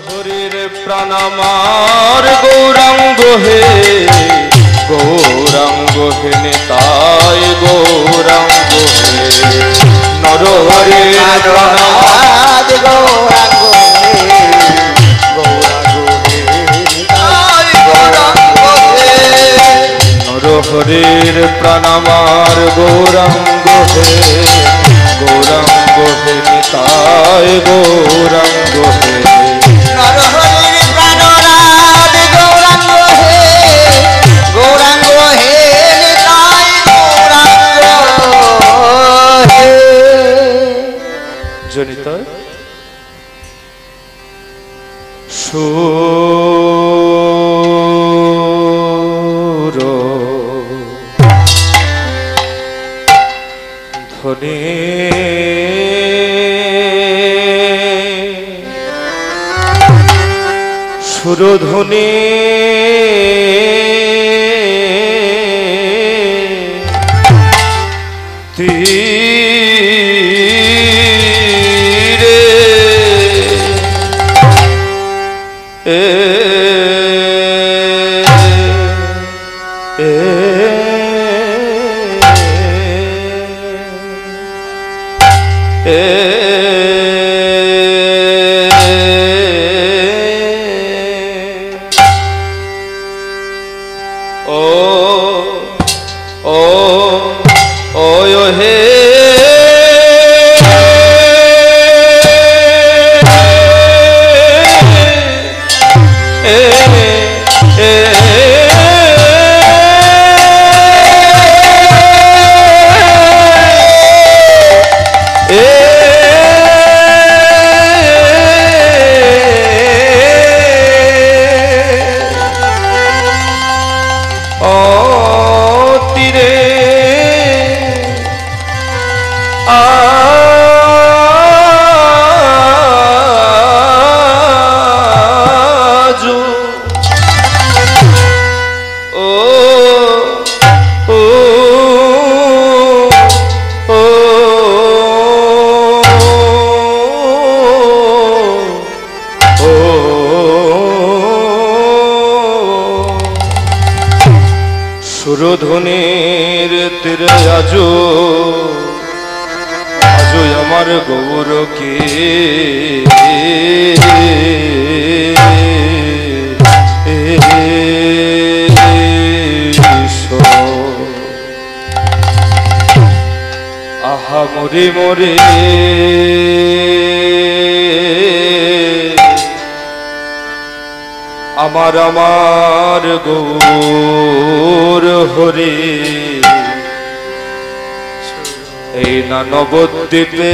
হরির প্রাণ আমার গৌরাঙ্গ হে গৌরাঙ্গ হে নিতাই গৌরাঙ্গ হে নর হরির প্রাণ আমার গৌরাঙ্গ হে গৌরাঙ্গ হে নিতাই গৌরাঙ্গ হে নর হরির প্রাণ আমার গৌরাঙ্গ হে গৌরাঙ্গ হে নিতাই গৌরাঙ্গ হে নর হরির প্রাণনাথ গৌরাঙ্গ হে গৌরাঙ্গ হে নিতাই গৌরাঙ্গ হে জনিত সুর ধ্বনি সুরধ্বনি তীরে সুরধ্বনির তীরে আজো আজো আমার গৌরকে আহা মরে মরে আমার আমার গৌর হরি এই না নবদ্বীপে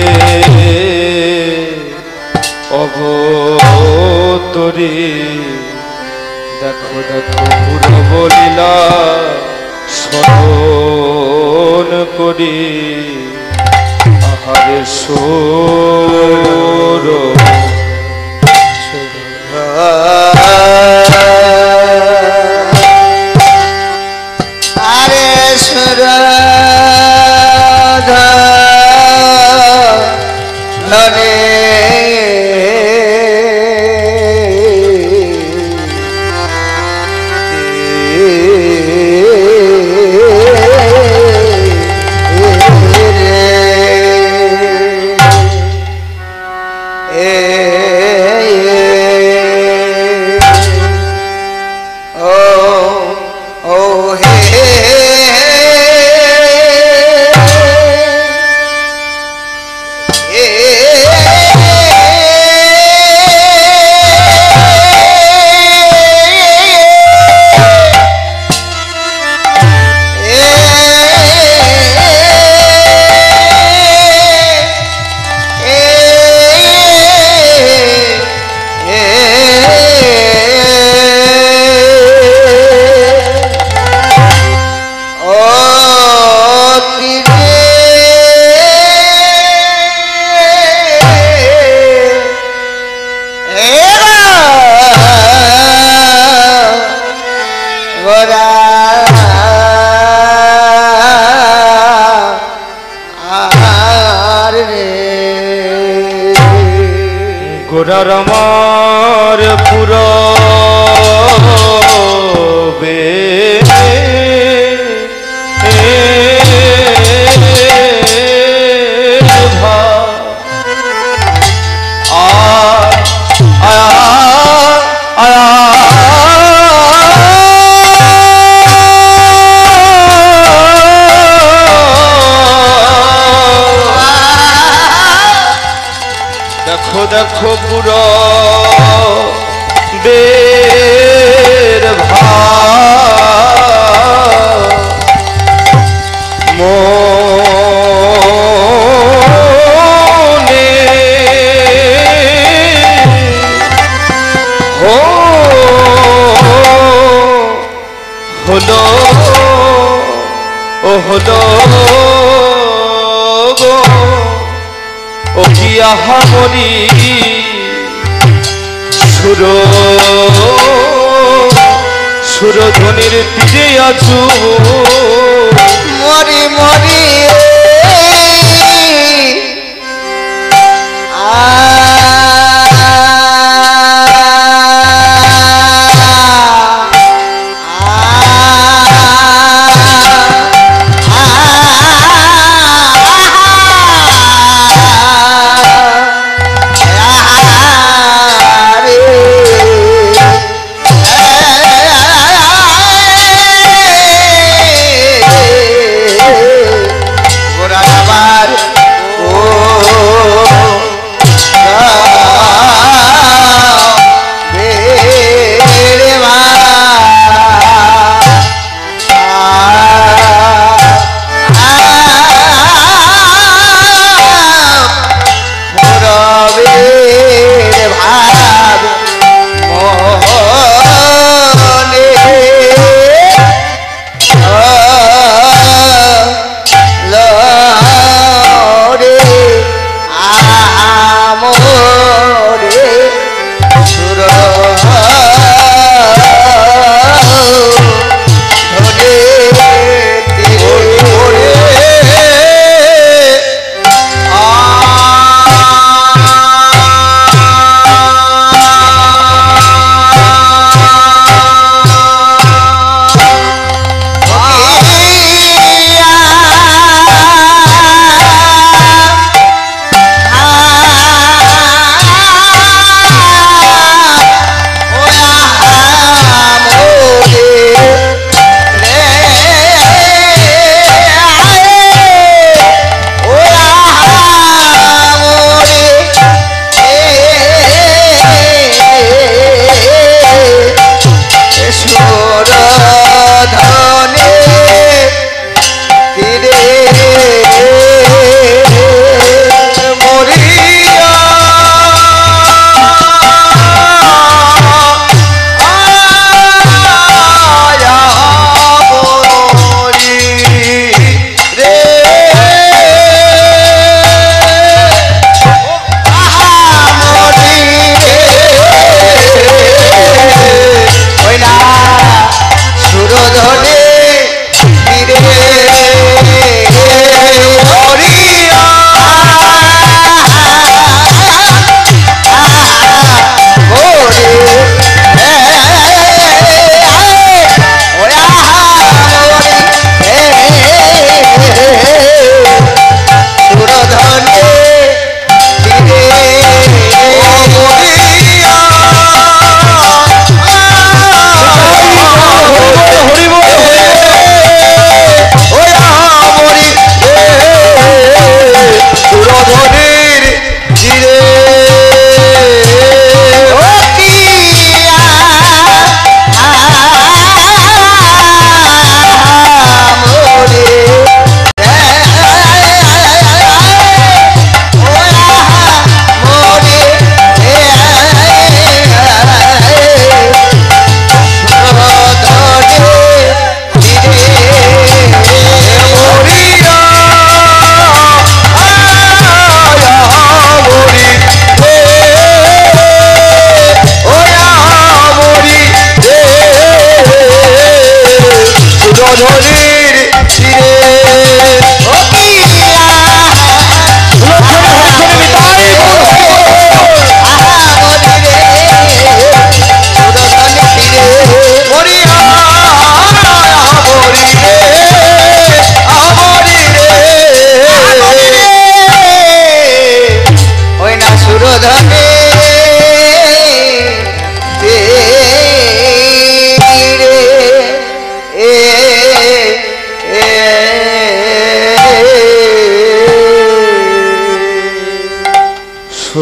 অবতরি দেখো দেখো পূর্ব লীলা স্মরণ করি আহারে সোর আরে সুর ধনে গোরার আমার পুরবে দেখো দেখো পুরো বের মনে হলো ও হলো গো ও কি আহামরি সুরধ্বনির তীরে আছো মরি মরি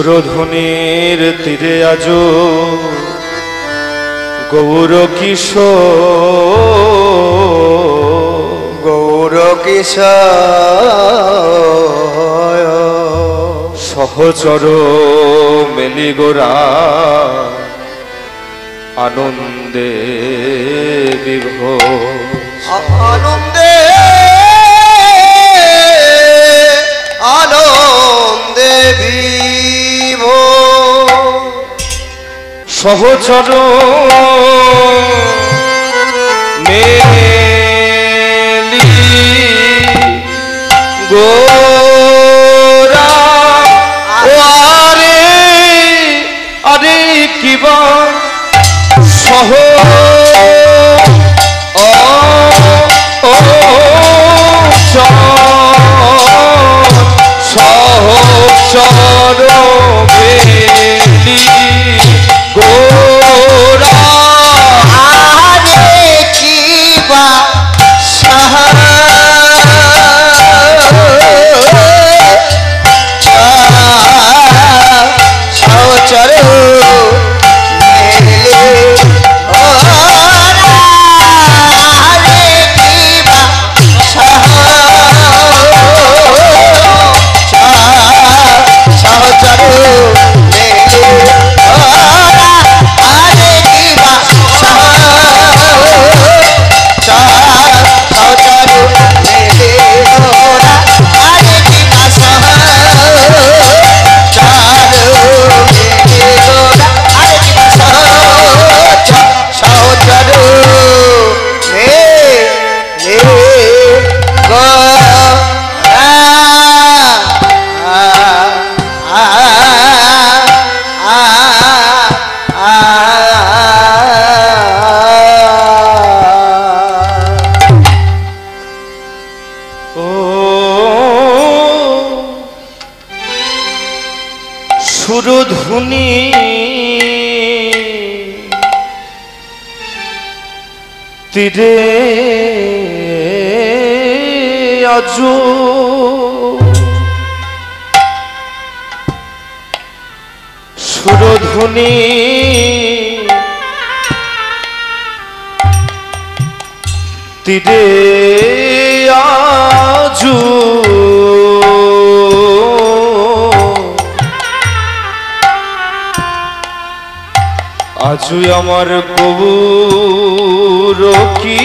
সুরধ্বনির তীরে আজ গৌর কিশোর গৌর কিশোর সহচর মেলি গোরা আনন্দে বিভোর আনন্দে আনন্দে বিভোর সহচর মেলি গোরা আরে আরে কিবা সহ সহচর মেলি গোরা আরে কিবা সহচর সুরধুনি তীরে আজ সুরধুনি তীরে আজ আজু আমার গৌর কি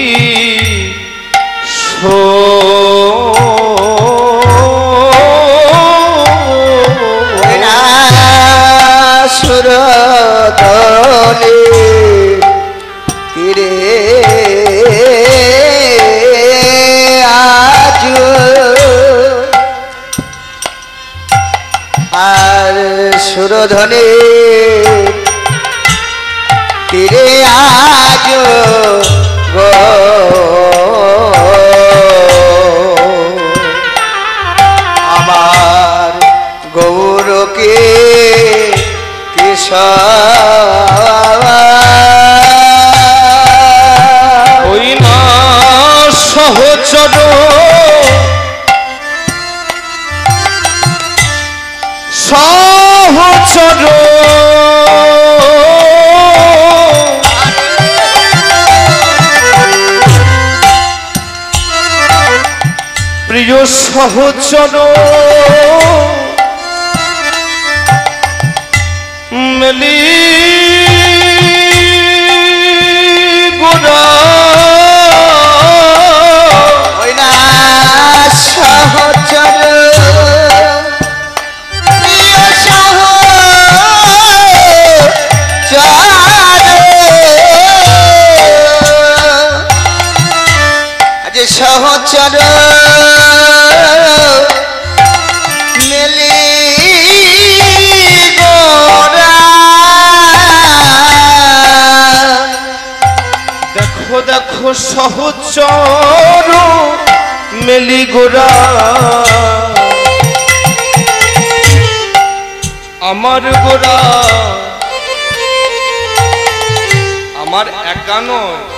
সুরধনি তীরে আজ আর সুরধনি তীরে আজ আমার গৌরকে ওই না সহচর সহচর প্রিয় সহচর মেলি গোরা ওই না সহচর প্রিয় সহচর আজ সহচর মেলি গোরা দেখো দেখো সহচর মেলি গোরা আমার গোরা আমার একা নয়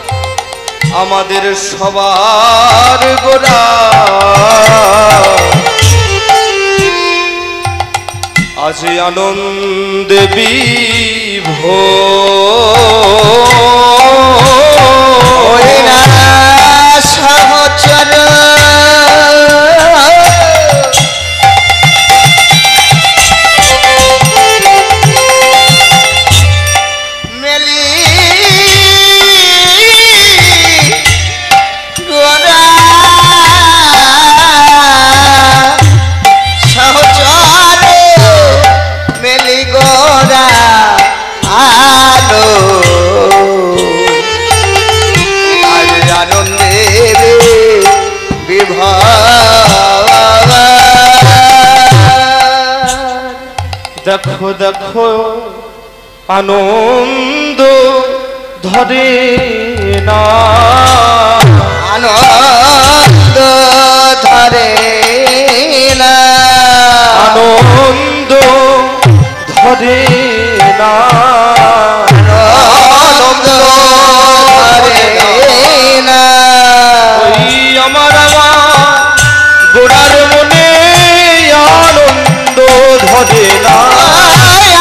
আমাদের সবার গোরা আজ আনন্দে বিভোর সহচর মেলি গোরা সহচর মেলি গোরা আলো আনন্দে বিভোর দেখো দেখো আনন্দ ধরে না আনন্দ ধরে না আনন্দ ধরে না আনন্দ ধরে না ওই আমার গোড়ার মনে আনন্দ ধরে না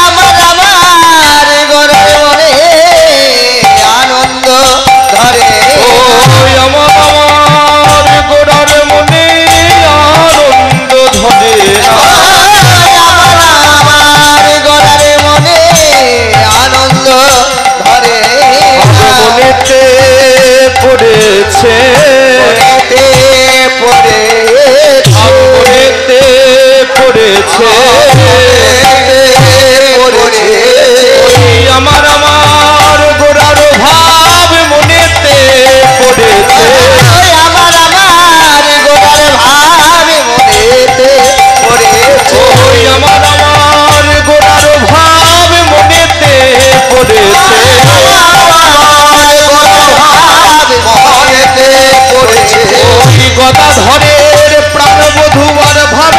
আমার গোড়ার মনে আনন্দ ধরে ওই আমার গোড়ার মনে আনন্দ ধরে না আমার গোড়ার মনে আনন্দ ধরে মনেতে পড়েছে মনেতে পড়েছে ওই আমার গোড়ার ভাব মনেতে পড়েছে আমার গোড়ার ভাব মনেতে পড়েছে ওই আমার গোড়ার ভাব মনেতে পড়েছে ওই গদাধরের প্রাণবধূ আর ভাব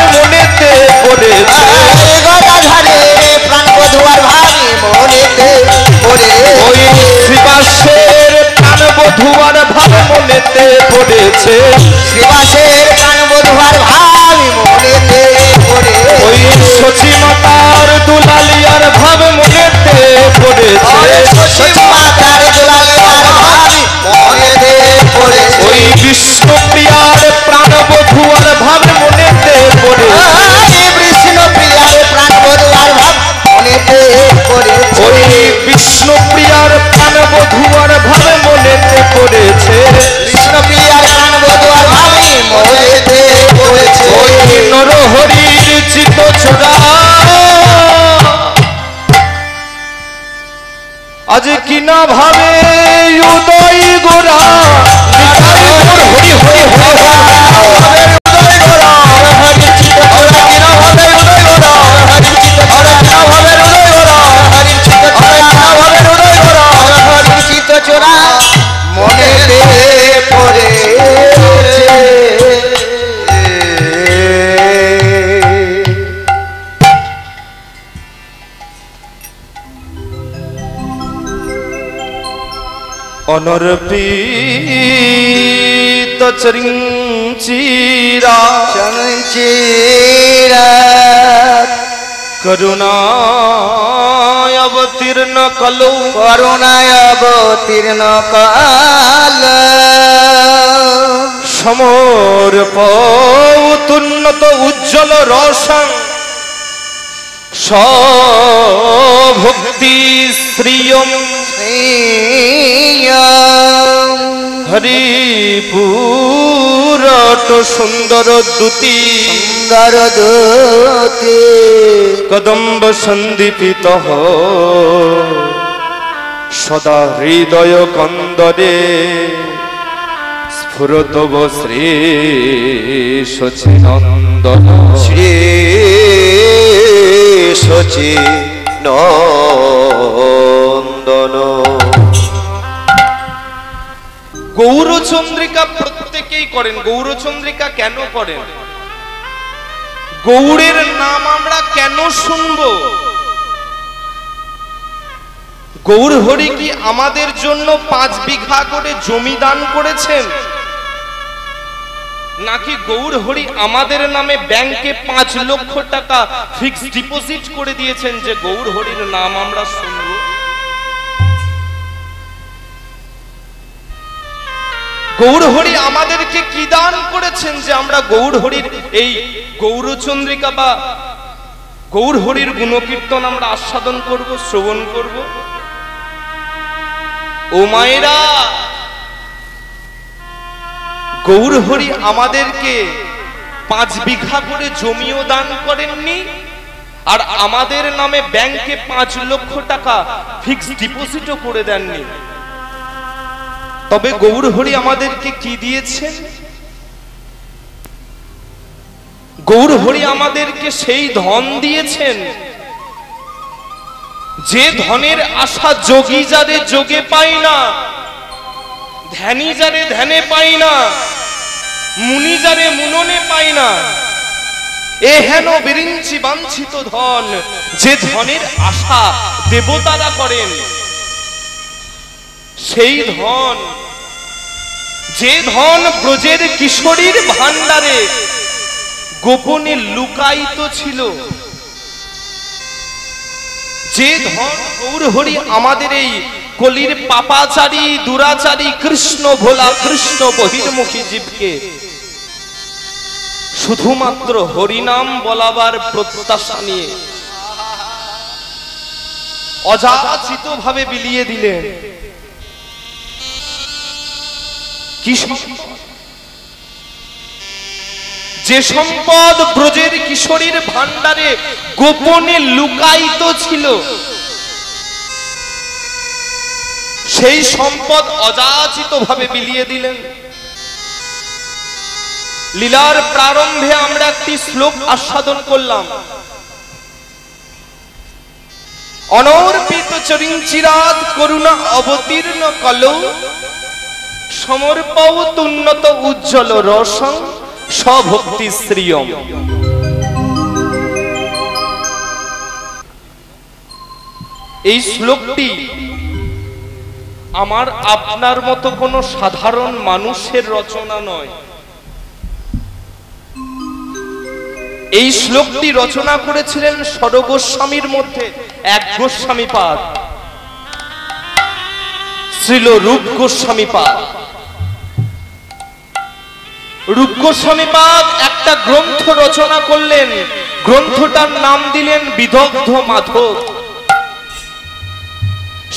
মনেতে পড়েছে ওই শ্রীবাসের প্রাণবধূ আর ভাব মনেতে পড়েছে ওই শচী মাতার দুলালিয়ার ভাব মনেতে পড়েছে ওই বিষ্ণুপ্রিয়ার প্রাণবধূ আর ভাব মনেতে পড়েছে ওই বিষ্ণুপ্রিয়ার প্রাণবধূ আর ভাব মনেতে পড়েছে ওই নরহরির চিত চোরা আজ কিনা ভাবে উদয় গোরা হরি হরি হরি চোরা মনে পড়ে অনর্পিত চরিঞ্চিরা চঞ্চিরা করুণায় অবতীর্ণ কলৌ করুণায় অবতীর্ণ কাল সমর্পৌতুন্নত উজ্জ্বল রসং সভক্তি শ্রিয়ম হরিপুরট সুন্দর দ্যুতি সুন্দর দূতি কদম্ব সন্দীপিত সদা হৃদয় কন্দরে স্ফুরতব শ্রী সচিনন্দন শ্রী সচি নন্দন গৌরচন্দ্রিকা প্রত্যেকেই করেন। গৌরচন্দ্রিকা কেন করেন? গৌড়ের নাম আমরা কেন শুনব? গৌর হরি কি আমাদের জন্য 5 বিঘা করে জমি দান করেছেন? নাকি গৌর হরি আমাদের নামে ব্যাংকে 5 লক্ষ টাকা ফিক্সড ডিপোজিট করে দিয়েছেন যে গৌর হরির নাম আমরা শুনব? গৌর হরি আমাদেরকে কি দান করেছেন যে আমরা গৌর হরির এই গৌরচন্দ্রিকা বা গৌর হরির গুণকীর্তন আমরা আস্বাদন করব, শ্রবণ করব? ও মায়েরা, গৌর হরি আমাদেরকে 5 বিঘা করে জমিও দান করেননি, আর আমাদের নামে ব্যাংকে 5 লক্ষ টাকা ফিক্সড ডিপোজিটও করে দেননি। তবে গৌর হরি আমাদেরকে কি দিয়েছেন? গৌর হরি আমাদেরকে সেই ধন দিয়েছেন যে ধনের আশা যোগী যারে যোগে পায় না, ধ্যানী যারে ধ্যানে পাই না, মুনি যারে মুননে পাই না, এ হেন বিরিঞ্চি বাঞ্ছিত ধন যে ধনের আশা দেবতারা করেন। সেই ধন, যে ধন ব্রজের কিশোরীর ভান্ডারে গোপনে লুকায়িত ছিল, যে ধন গৌর হরি আমাদের এই কলির পাপাচারী দুরাচারী কৃষ্ণ ভোলা কৃষ্ণ বহির্মুখী জীবকে শুধুমাত্র হরিনাম বলাবার প্রত্যাশা নিয়ে অযাচিত ভাবে বিলিয়ে দিলেন। কি যে সম্পদ ব্রজের কিশোরীর ভান্ডারে গোপনে লুকায়িত ছিল, সেই সম্পদ অযাচিত ভাবে বিলিয়ে দিলেন। লীলার প্রারম্ভে আমরা একটি শ্লোক আস্বাদন করলাম, অনর্পিত চরিঞ্চিরাত করুণা অবতীর্ণ কলৌ সমর্পৌত উন্নত উজ্জ্বল রসং স্বভক্তি শ্রিয়ম। এই শ্লোকটি আমার আপনার মতো কোনো সাধারণ মানুষের রচনা নয়। এই শ্লোকটি রচনা করেছিলেন ষড়গোস্বামীর মধ্যে এক গোস্বামীপাদ, শ্রীল রূপ গোস্বামীপাদ। রূপ গোস্বামীপাদ একটা গ্রন্থ রচনা করলেন, গ্রন্থটার নাম দিলেন বিদগ্ধ মাধব।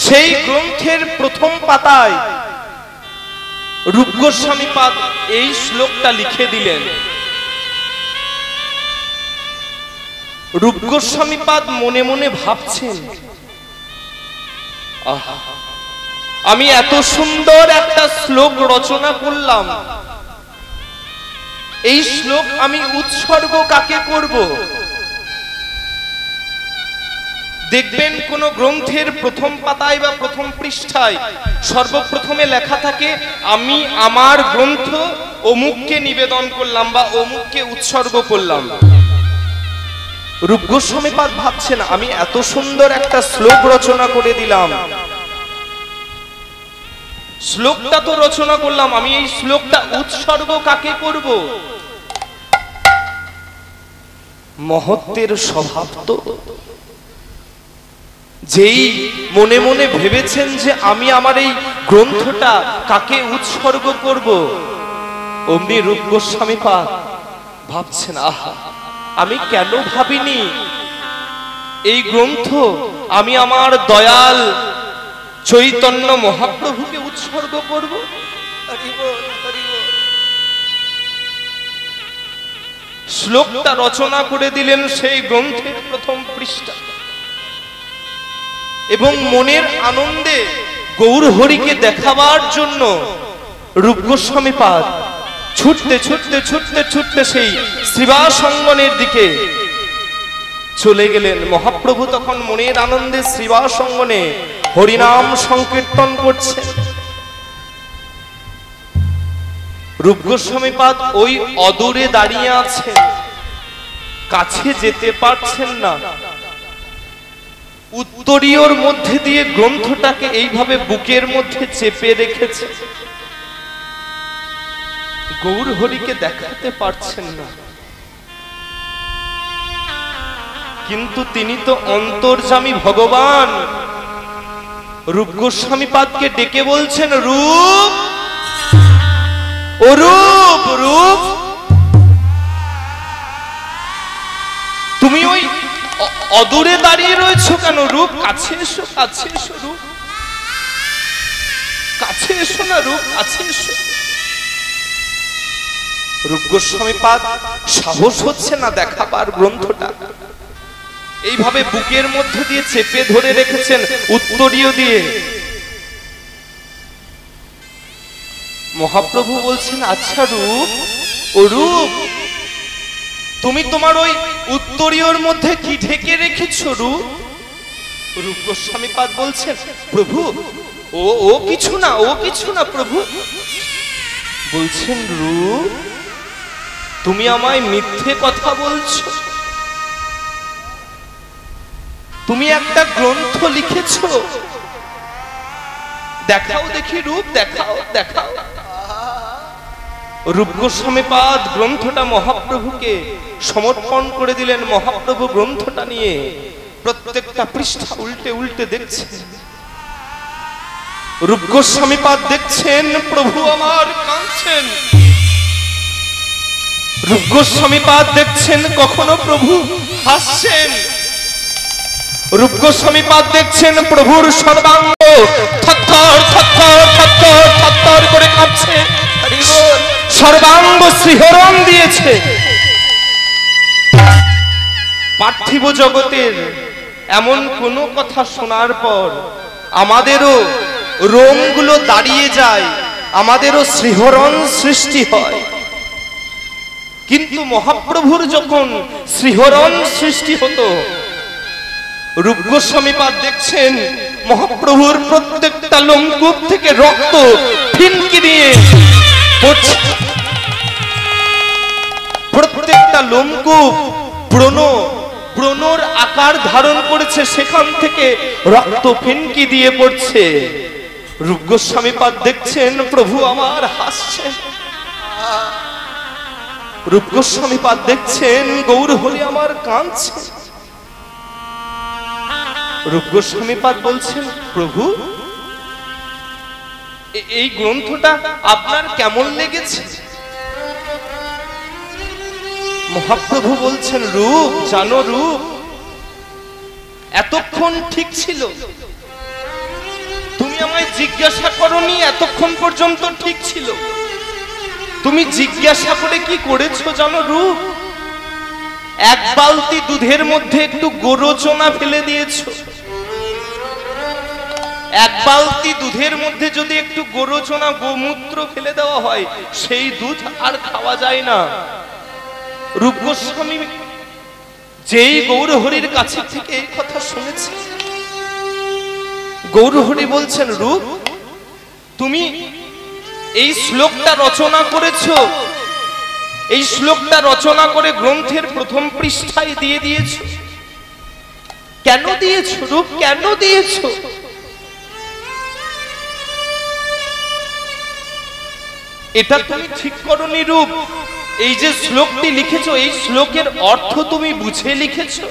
সেই গ্রন্থের প্রথম পাতায় রূপ গোস্বামীপাদ এই শ্লোকটা লিখে দিলেন। রূপ গোস্বামীপাদ মনে মনে ভাবছেন, আহা, আমি এত সুন্দর একটা শ্লোক রচনা করলাম, এই শ্লোক আমি উৎসর্গ কাকে করব? দেখবেন কোন গ্রন্থের প্রথম পাতায় বা প্রথম পৃষ্ঠায় সর্বপ্রথমে লেখা থাকে, আমি আমার গ্রন্থ অমুককে নিবেদন করলাম বা অমুককে উৎসর্গ করলাম। রূপ গোস্বামীপাদ ভাবছেন, আমি এত সুন্দর একটা শ্লোক রচনা করে দিলাম, শ্লোকটা তো রচনা করলাম, আমি এই শ্লোকটা উৎসর্গ কাকে করব? মহত্বের স্বভাব তো, যেই মনে মনে ভেবেছেন যে আমি আমার এই গ্রন্থটা কাকে উৎসর্গ করব, অমনি রূপ গোস্বামীপাদ ভাবছেন, আহা, আমি কেন ভাবিনি এই গ্রন্থ আমি আমার দয়াল চৈতন্য মহাপ্রভুকে উৎসর্গ করব? শ্লোকটা রচনা করে দিলেন সেই গ্রন্থের প্রথম পৃষ্ঠা, এবং মনের আনন্দে গৌর হরিকে দেখাবার জন্য রূপ গোস্বামীপাদ ছুটতে ছুটতে ছুটতে ছুটতে সেই শ্রীবাস অঙ্গনের দিকে চলে গেলেন। মহাপ্রভু তখন মনের আনন্দে শ্রীবাস অঙ্গনে হরিনাম সংকীর্তন করছে। রূপ গোস্বামীপাদ ওই অদূরে দাঁড়িয়ে আছেন, কাছে যেতে পারছেন না। উত্তরীয়র মধ্যে দিয়ে গ্রন্থটাকে এইভাবে বুকের মধ্যে চেপে রেখেছে। গৌর হরিকে দেখাতে পারছেন না, কিন্তু তিনি তো অন্তর্যামী ভগবান। রূপ গোস্বামী পাদকে ডেকে বলছেন, রূপ, ও রূপ, রূপ, তুমি ওই অদূরে দাঁড়িয়ে রয়েছো কেন? রূপ, কাছে এসো, কাছে এসো, রূপ কাছে এসো না, রূপ কাছে এসো। রূপ গোস্বামী পাদ সাহস হচ্ছে না দেখাবার গ্রন্থটা, এইভাবে বুকের মধ্যে দিয়ে চেপে ধরে রেখেছেন উত্তরীয় দিয়ে। মহাপ্রভু বলছেন, আচ্ছা রূপ, ও রূপ, তুমি তোমার ওই উত্তরীয়র মধ্যে কি ঢেকে রেখেছো রূপ? রূপ গোস্বামী পাদ বলছেন, প্রভু ও কিছু না, ও কিছু না প্রভু। বলছেন, রূপ, তুমি আমায় মিথ্যে কথা বলছো। তুমি একটা গ্রন্থ লিখেছো, দেখাও দেখি রূপ, দেখাও, দেখাও। রূপ গোস্বামী পাদ গ্রন্থটা মহাপ্রভুকে সমর্পণ করে দিলেন। মহাপ্রভু গ্রন্থটা নিয়ে প্রত্যেকটা পৃষ্ঠা উল্টে উল্টে দেখছেন। রূপ গোস্বামী পাদ দেখছেন, প্রভু আমার কাঁদছেন। রূপ গোস্বামী পাদ দেখছেন, কখনো প্রভু হাসছেন। রূপ গোস্বামী পাদ দেখছেন, প্রভুর সর্বাঙ্গ থরথর থরথর থরথর থরথর করে কাঁপছে, সর্বাঙ্গ শিহরণ দিয়েছে। পার্থিব জগতের এমন কোন কথা শোনার পর আমাদেরও রোমগুলো দাঁড়িয়ে যায়, আমাদেরও শিহরণ সৃষ্টি হয়। কিন্তু মহাপ্রভুর যখন শিহরণ সৃষ্টি হতো, রূপ গোস্বামী পাদ দেখছেন মহাপ্রভুর প্রত্যেকটা লোমকূপ থেকে রক্ত ফিনকি দিয়ে পড়ছে। প্রত্যেকটা লোমকূপ ব্রণর আকার ধারণ করেছে, সেখান থেকে রক্ত ফিনকি দিয়ে পড়ছে। রূপ গোস্বামী পাদ দেখছেন, প্রভু আমার হাসছেন। রূপ গোস্বামী পাদ দেখছেন, গৌর হরি আমার কাঁদছে। রূপ গোস্বামী পাদ বলছেন, প্রভু এই গ্রন্থটা আপনার কেমন লেগেছে? মহাপ্রভু বলছেন, রূপ, জানো রূপ, এতক্ষণ ঠিক ছিল, তুমি আমায় জিজ্ঞাসা করনি, এতক্ষণ পর্যন্ত ঠিক ছিল। তুমি জিজ্ঞাসা করে কি করেছো জানো রূপ? এক বালতি দুধের মধ্যে একটু গোরচনা ফেলে দিয়েছো। এক বালতি দুধের মধ্যে যদি একটু গোরচনা, গোমূত্র ফেলে দেওয়া হয়, সেই দুধ আর খাওয়া যায় না। রূপ গোস্বামী যেই গৌর হরির কাছে থেকে এই কথা শুনেছে, গৌর হরি বলছেন, রূপ, তুমি এই শ্লোকটা রচনা করেছো, এই শ্লোকটা রচনা করে গ্রন্থের প্রথম পৃষ্ঠায় দিয়ে দিয়েছো। কেন দিয়েছো রূপ, কেন দিয়েছো? এটা তুমি ঠিক করনি রূপ। এই যে শ্লোকটি লিখেছো, এই শ্লোকের অর্থ তুমি বুঝে লিখেছো?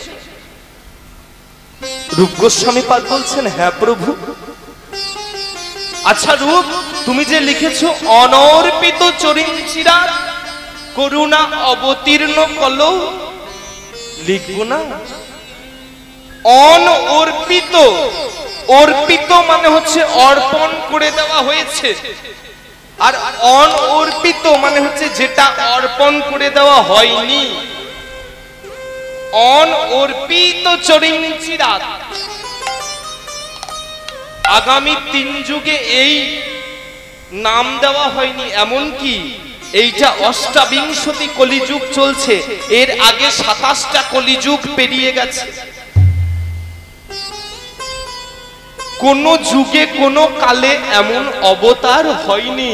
রূপ গোস্বামী পাদ বলছেন, হ্যাঁ প্রভু। আচ্ছা রূপ, তুমি যে লিখেছো, অনর্পিত চরিঞ্চিরা করুণা অবতীর্ণ কলৌ, লিখবো না? অনর্পিত, অর্পিত মানে হচ্ছে অর্পণ করে দেওয়া হয়েছে, আর অনর্পিত মানে হচ্ছে যেটা অর্পণ করে দেওয়া হয়নি। অনর্পিত চরিঞ্চিরাত, আগামী 3 যুগে এই নাম দেওয়া হয়নি। এমনকি এইটা অষ্টাবিংশতি কলিযুগ চলছে, এর আগে 27টা কলিযুগ পেরিয়ে গেছে। কোন যুগে কোন কালে এমন অবতার হয়নি।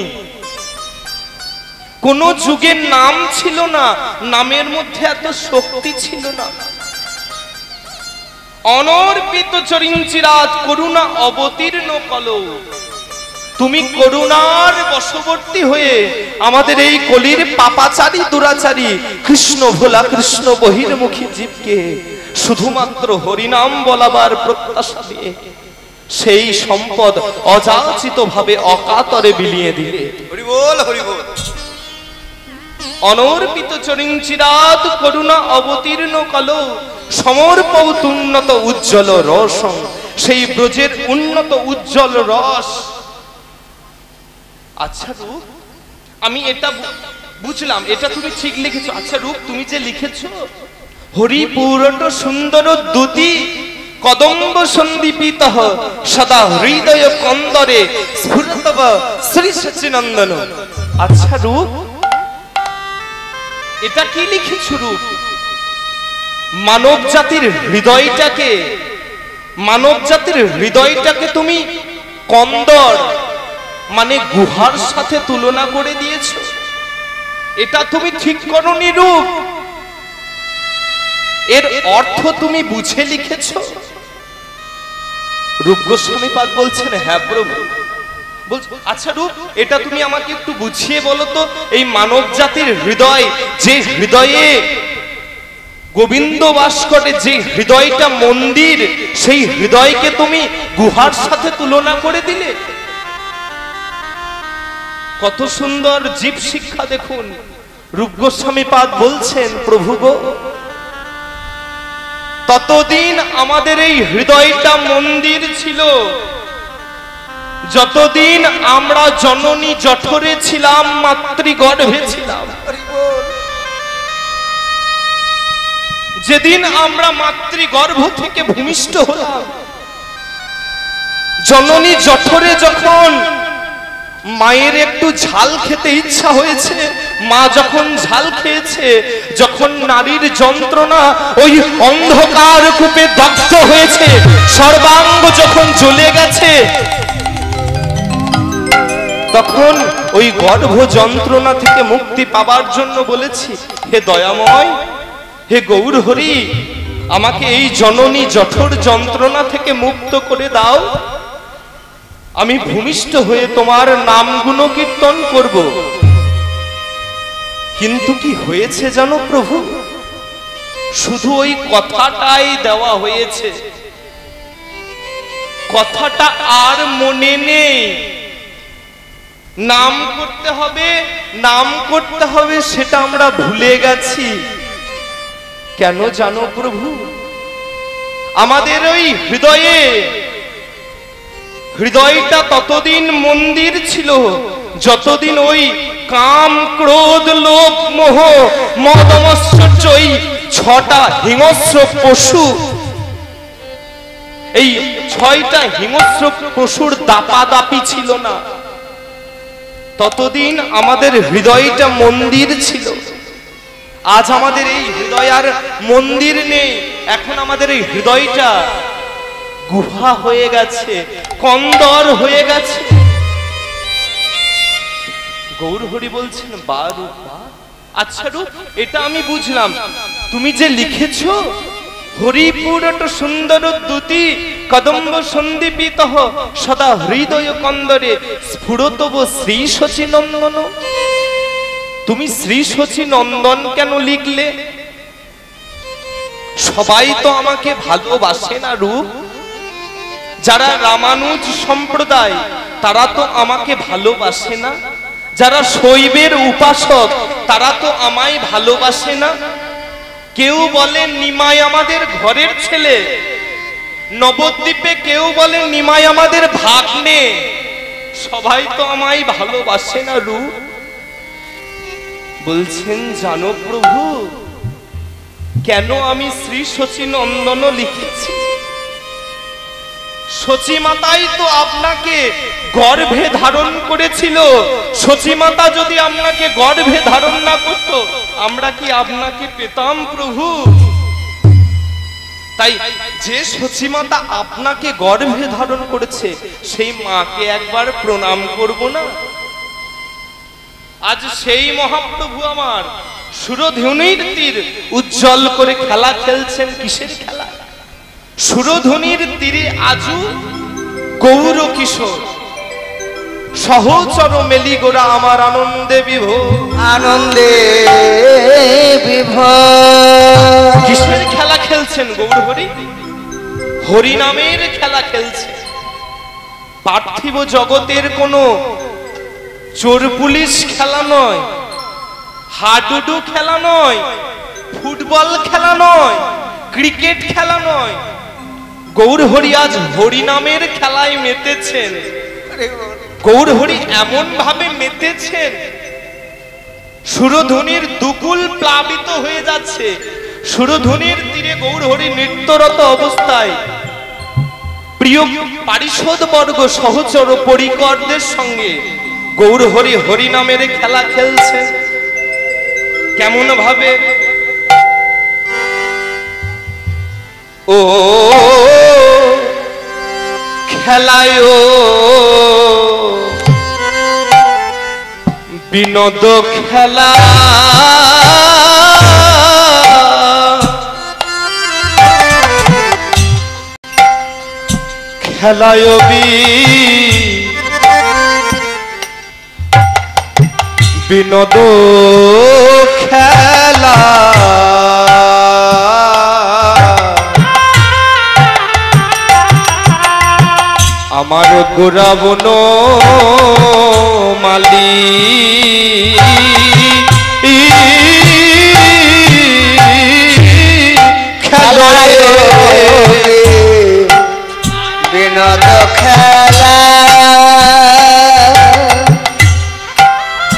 কোন যুগের নাম ছিল না, নামের মধ্যে এত শক্তি ছিল না। অনর্পিত চরিঞ্চিরাত করুণা অবতীর্ণ কলৌ, তুমি করুণার বশবর্তী হয়ে আমাদের এই কলির পাপাচারী দুরাচারী কৃষ্ণ ভোলা কৃষ্ণ বহির্মুখী জীবকে শুধুমাত্র হরিনাম বলাবার প্রত্যাশা দিয়ে সেই সম্পদ অযাচিত ভাবে অকাতরে বিলিয়ে দিলে। হরি বল হরি বল। অনর্পিত চরিঞ্চিরাত করুণা অবতীর্ণ কল সমর্পত উন্নত উজ্জ্বল রস, সেই ব্রজের উন্নত উজ্জ্বল রস। আচ্ছা রূপ, আমি এটা বুঝলাম, এটা তুমি ঠিক লিখেছো। আচ্ছা রূপ, তুমি যে লিখেছো হরিপুরট সুন্দর দুতি কদম্ব সন্দীপিত সদা হৃদয় কন্দরে স্ফুরতব শ্রী সচিনন্দন। আচ্ছা রূপ, এটা কি লিখেছো রূপ? মানব জাতির হৃদয়টাকে তুমি কন্দর মানে গুহার সাথে তুলনা করে দিয়েছো। এটা তুমি ঠিক করনি রূপ। এর অর্থ তুমি বুঝে লিখেছো? রূপ গোস্বামী পাদ বলছেন হ্যাঁ প্রভু। আচ্ছা রূপ, এটা তুমি আমাকে একটু বুঝিয়ে বলো তো, এই মানব জাতির হৃদয়, যে হৃদয়ে গোবিন্দ বাস করে, যে হৃদয়টা মন্দির, সেই হৃদয়কে তুমি গুহার সাথে তুলনা করে দিলে। কত সুন্দর জীব শিক্ষা দেখুন। রূপ গোস্বামী পাদ বলছেন প্রভু গো, ততদিন আমাদের এই হৃদয়টা মন্দির ছিল যতদিন আমরা জননী জঠরে ছিলাম, মাতৃগর্ভে ছিলাম। যেদিন আমরা মাতৃগর্ভ থেকে ভূমিষ্ঠ হলাম, জননী জঠরে যখন মায়ের একটু ঝাল খেতে ইচ্ছা হয়েছে, মা যখন ঝাল খেয়েছে, যখন নারীর যন্ত্রণা ওই অন্ধকার কূপে দগ্ধ হয়েছে, সর্বাঙ্গ যখন জ্বলে গেছে, তখন ওই গর্ভ যন্ত্রণা থেকে মুক্তি পাবার জন্য বলেছি, হে দয়াময়, হে গৌর হরি, আমাকে এই জননী জঠর যন্ত্রণা থেকে মুক্ত করে দাও। আমি ভূমিষ্ঠ হয়ে তোমার নাম গুণকীর্তন করব। কিন্তু কি হয়েছে জানো প্রভু? শুধু ওই কথাটাই দেওয়া হয়েছে, কথাটা আর মনে নেই। নাম করতে হবে, নাম করতে হবে, সেটা আমরা ভুলে গেছি। কেন জানো প্রভু? আমাদের ওই হৃদয়টা ততদিন মন্দির ছিল যতদিন ওই কাম ক্রোধ লোভ মোহ মদ মৎসর্য, এই 6টা হিংস্র পশু, এই 6টা হিংস্র পশুর দাপাদাপি ছিল না, ততদিন আমাদের হৃদয়টা মন্দির ছিল। আজ আমাদের এই হৃদয় আর মন্দির নেই, এখন আমাদের এই হৃদয়টা গুহা হয়ে গেছে, কন্দর হয়ে গেছে। গৌর হরি বলছেন বা রূপ বা। আচ্ছা রূপ, এটা আমি বুঝলাম। তুমি যে লিখেছো হরিপুরট সুন্দর দ্যুতি কদম্ব সন্দীপিত সদা হৃদয় কন্দরে স্ফুরতব শ্রী শচী নন্দন, তুমি শ্রী শচী নন্দন কেন লিখলে? সবাই তো আমাকে ভালোবাসে না রূপ। যারা রামানুজ সম্প্রদায় তারা তো আমাকে ভালোবাসে না, যারা শৈবের উপাসক তারা তো আমায় ভালোবাসে না। কেউ বলে নিমাই আমাদের ঘরের ছেলে, নবদ্বীপে কেউ বলে নিমাই আমাদের ভাগ্নে, সবাই তো আমায় ভালোবাসে না রূপ। বলছেন জানো প্রভু, কেন আমি শ্রী শচী নন্দন লিখেছি? শচী মাতাই তো আপনাকে গর্ভে ধারণ করেছিল। শচী মাতা যদি আপনাকে গর্ভে ধারণ না করত, আমরা কি আপনাকে পেতাম প্রভু? তাই যে শচী মাতা আপনাকে গর্ভে ধারণ করেছে, সেই মাকে একবার প্রণাম করব না? আজ সেই মহাপ্রভু আমার সুরধুনির তীর উজ্জ্বল করে খেলা খেলছেন। কিসের খেলা? সুরধুনির তীরে আজু গৌর কিশোর, সহচর মেলি গোরা আমার আনন্দে বিভোর। আনন্দে বিভোর। কিসের খেলা খেলছেন গৌর হরি? হরি নামের খেলা খেলছে। পার্থিব জগতের কোনো চোর পুলিশ খেলা নয়, হাডুডু খেলা নয়, ফুটবল খেলা নয়, ক্রিকেট খেলা নয়। গৌর হরি আজ হরি নামের খেলায় মেতেছেন। গৌর হরি এমন ভাবে মেতেছেন, সুরধ্বনির দুকুল প্লাবিত হয়ে যাচ্ছে। সুরধ্বনির তীরে গৌর হরি নৃত্যরত অবস্থায় প্রিয় পারিষদ বর্গ সহচর পরিকরদের সঙ্গে গৌর হরি হরি নামের খেলা খেলছেন। কেমন ভাবে? ও খেলায় বিনোদ খেলা, খেলায় বিনোদ খেলা, আমার গোরাবন মালি খেলায় বিনোদ খেলা,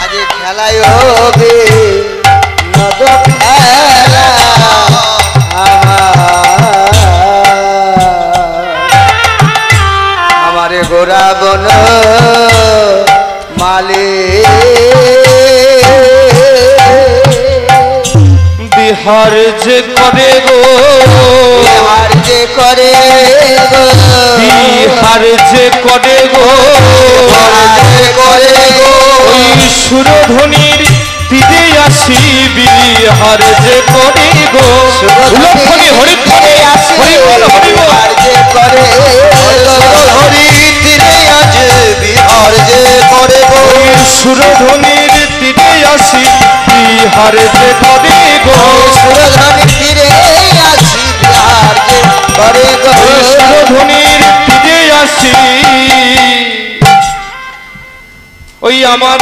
আজ খেলায় বিনোদ খেলা, আমার গোরাবন মালে বিহার যে করে গো, বিহার যে করে গো, বিহার যে করে গো, করে গো, ওই সুরধ্বনির তীরে আসি বিহার যে করে গো। উলধ্বনি হরিধ্বনি আসি বিহার যে করে হরি তীরে আজ বিহার যে করে গো, সুরধ্বনির তীরে আসি বিহার যে করে গো, সুরধ্বনির তীরে আসি বিহার যে করে গো, সুরধ্বনির তীরে আসি। ওই আমার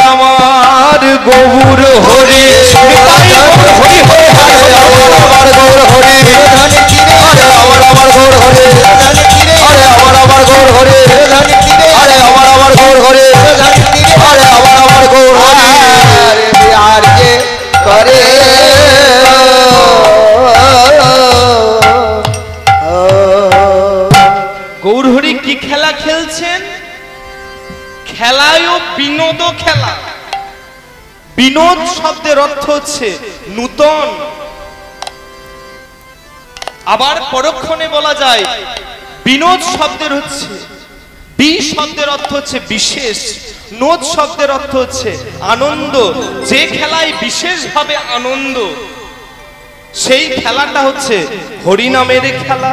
গৌর হরি হরি হরি হরি আমার গৌর হরি ধানের তীরে আমার গৌর হরি ধানের তীরে আমার গৌর হরি ধানের তীরে আমার গৌর হরি ধানের তীরে আমার গৌর হরি বিহার যে করে গৌর হরি কি খেলা খেলছেন? খেলায় বিনোদ খেলা। বিনোদ শব্দের অর্থ হচ্ছে নূতন, আবার পরক্ষণে বলা যায় বিনোদ শব্দের হচ্ছে বি শব্দের অর্থ হচ্ছে বিশেষ, নোদ শব্দের অর্থ হচ্ছে আনন্দ। যে খেলায় বিশেষভাবে আনন্দ, সেই খেলাটা হচ্ছে হরিনামের খেলা।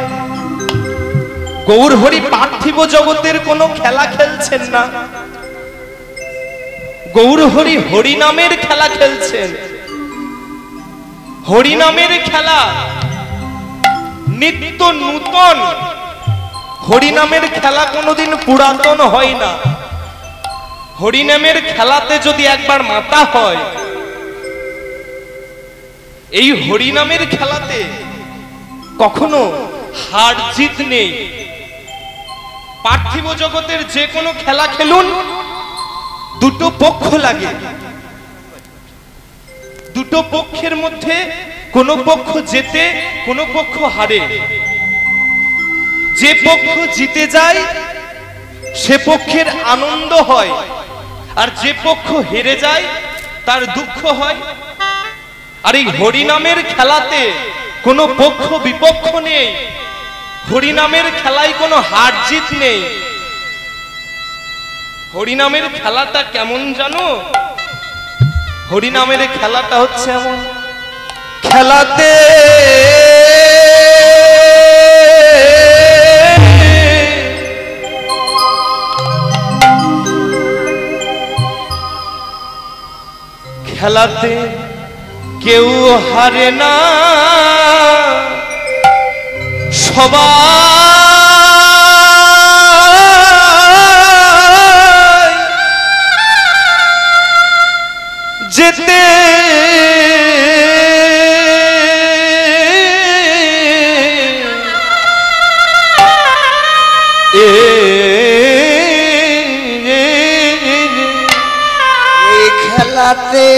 গৌর হরি পার্থিব জগতের কোনো খেলা খেলছেন না, গৌর হরি হরিনামের খেলা খেলছেন। হরিনামের খেলা নিত্য নূতন। হরিনামের খেলা কোনোদিন পুরাতন হয় না। হরিনামের খেলাতে যদি একবার মাতা হয়, এই হরিনামের খেলাতে কখনো হার জিত নেই। পার্থিব জগতের যে কোনো খেলা খেলুন, দুটো পক্ষ লাগে, দুটো পক্ষের মধ্যে কোনো পক্ষ জেতে, কোনো পক্ষ হারে। যে পক্ষ জিতে যায় সে পক্ষের আনন্দ হয়, আর যে পক্ষ হেরে যায় তার দুঃখ হয়। আর এই হরিনামের খেলাতে কোনো পক্ষ বিপক্ষ নেই, হরিনামের খেলায় কোনো হার জিত নেই। হরিনামের খেলাটা কেমন জানো? হরিনামের খেলাটা হচ্ছে এমন, খেলাতে খেলাতে কেউ হারে না, সবাই যেতে এই খেলাতে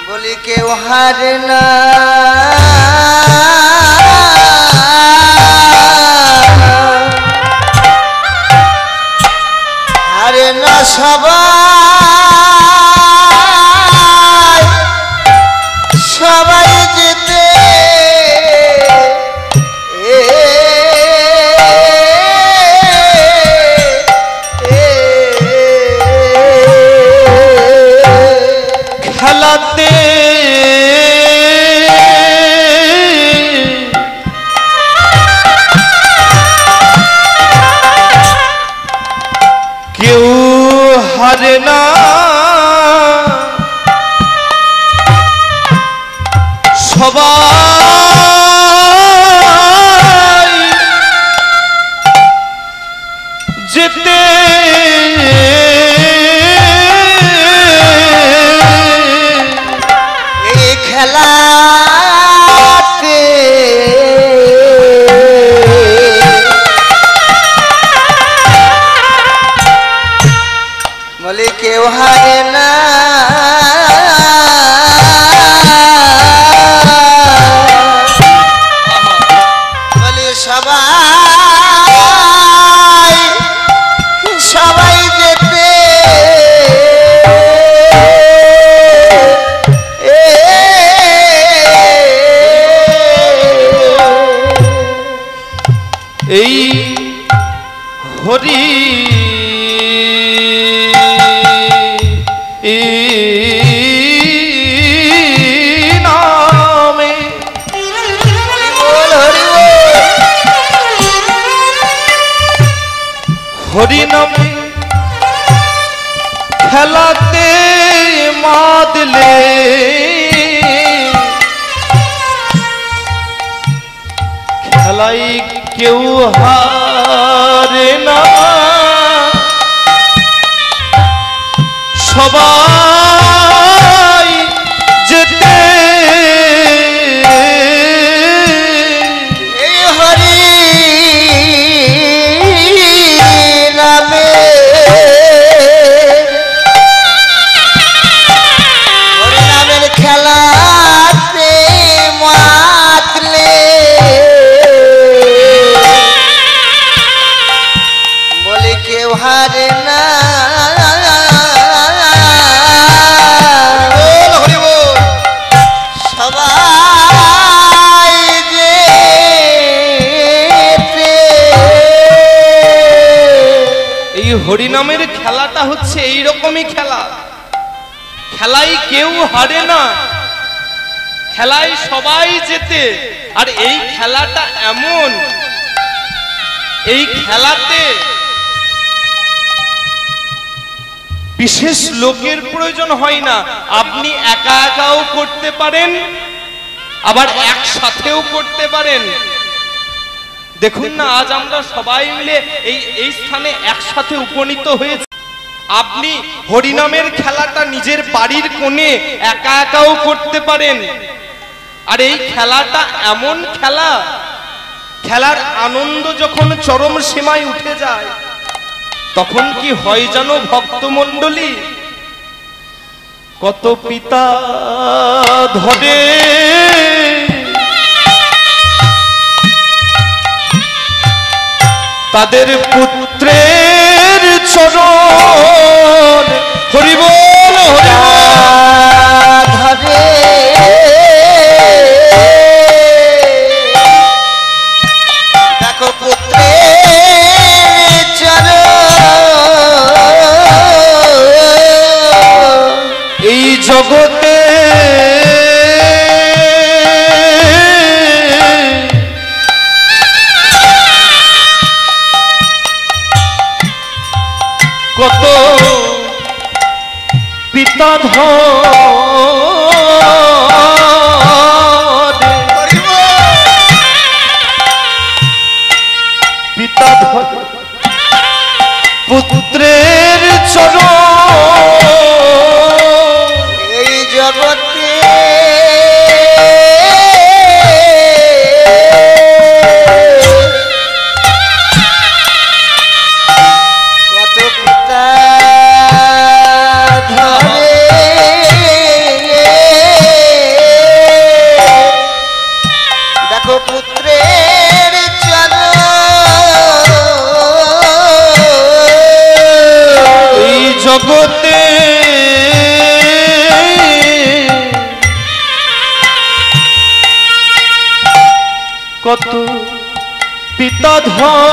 বলি কেউ হারে না, হারে না সবাই, সবাই যেতে খেলাতে কেউ হারে না, সবাই যেতে এই খেলাতে বলি কেউ হারে না, বলি সবাই, সবাই যেতে এই হরি নামে হরি নামে খেলাতে মাতলে খেলাই কেউ হারে না, সবাই যেতে এই হরি নামে, হরি নামের খেলাতে মাতলে বলি কেউ হারে না, সবাই যেতে এই হরিনামের খেলাটা হচ্ছে এই রকমই খেলা। খেলাই কেউ হারে না, খেলায় সবাই যেতে। আর এই খেলাটা এমন, এই খেলাতে বিশেষ লোকের প্রয়োজন হয় না। আপনি একা একাও করতে পারেন, আবার একসাথেও করতে পারেন। দেখুন না, আজ আমরা সবাই মিলে এই স্থানে একসাথে উপনীত হয়েছি। আপনি হরিনামের খেলাটা নিজের বাড়ির কোণে একা একাও করতে পারেন। আর এই খেলাটা এমন খেলা, খেলার আনন্দ যখন চরম সীমায় উঠে যায় তখন কি হয় জানো ভক্তমণ্ডলী, কত পিতা ধরে তাদের পুত্রের চরণ হরি বল হরি ধরে দেখো পুত্রের চরণ এই জগতে পিতা ধরে পিতা ধরে পুত্রের চরণ এই জগতে কত পিতা ধরে দেখো পুত্রের এই জগতে কত পিতা ধরে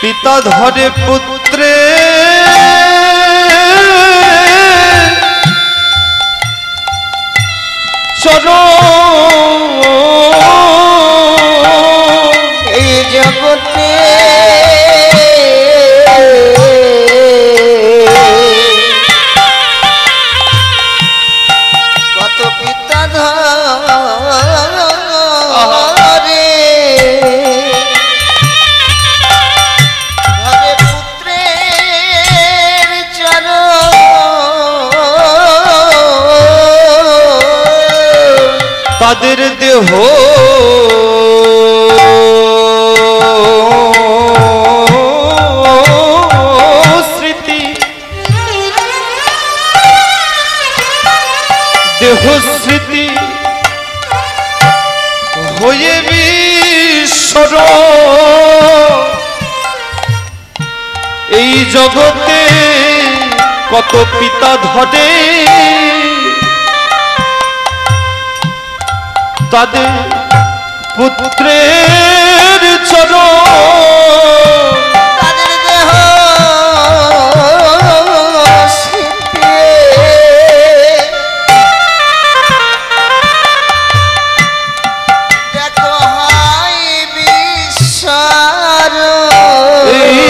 পিতা ধরে পুত্রে চরণ এই জগতে কত পিতা ধরে ধরে পুত্রের চরণ তাদের দেহ স্মৃতি দেহ স্মৃতি হয়ে বিশ্বর এই জগতে কত পিতা ধরে তাদের পুত্রের চরণ তাদের দেহ স্মৃতি দেখো হাই বিশ্বর এই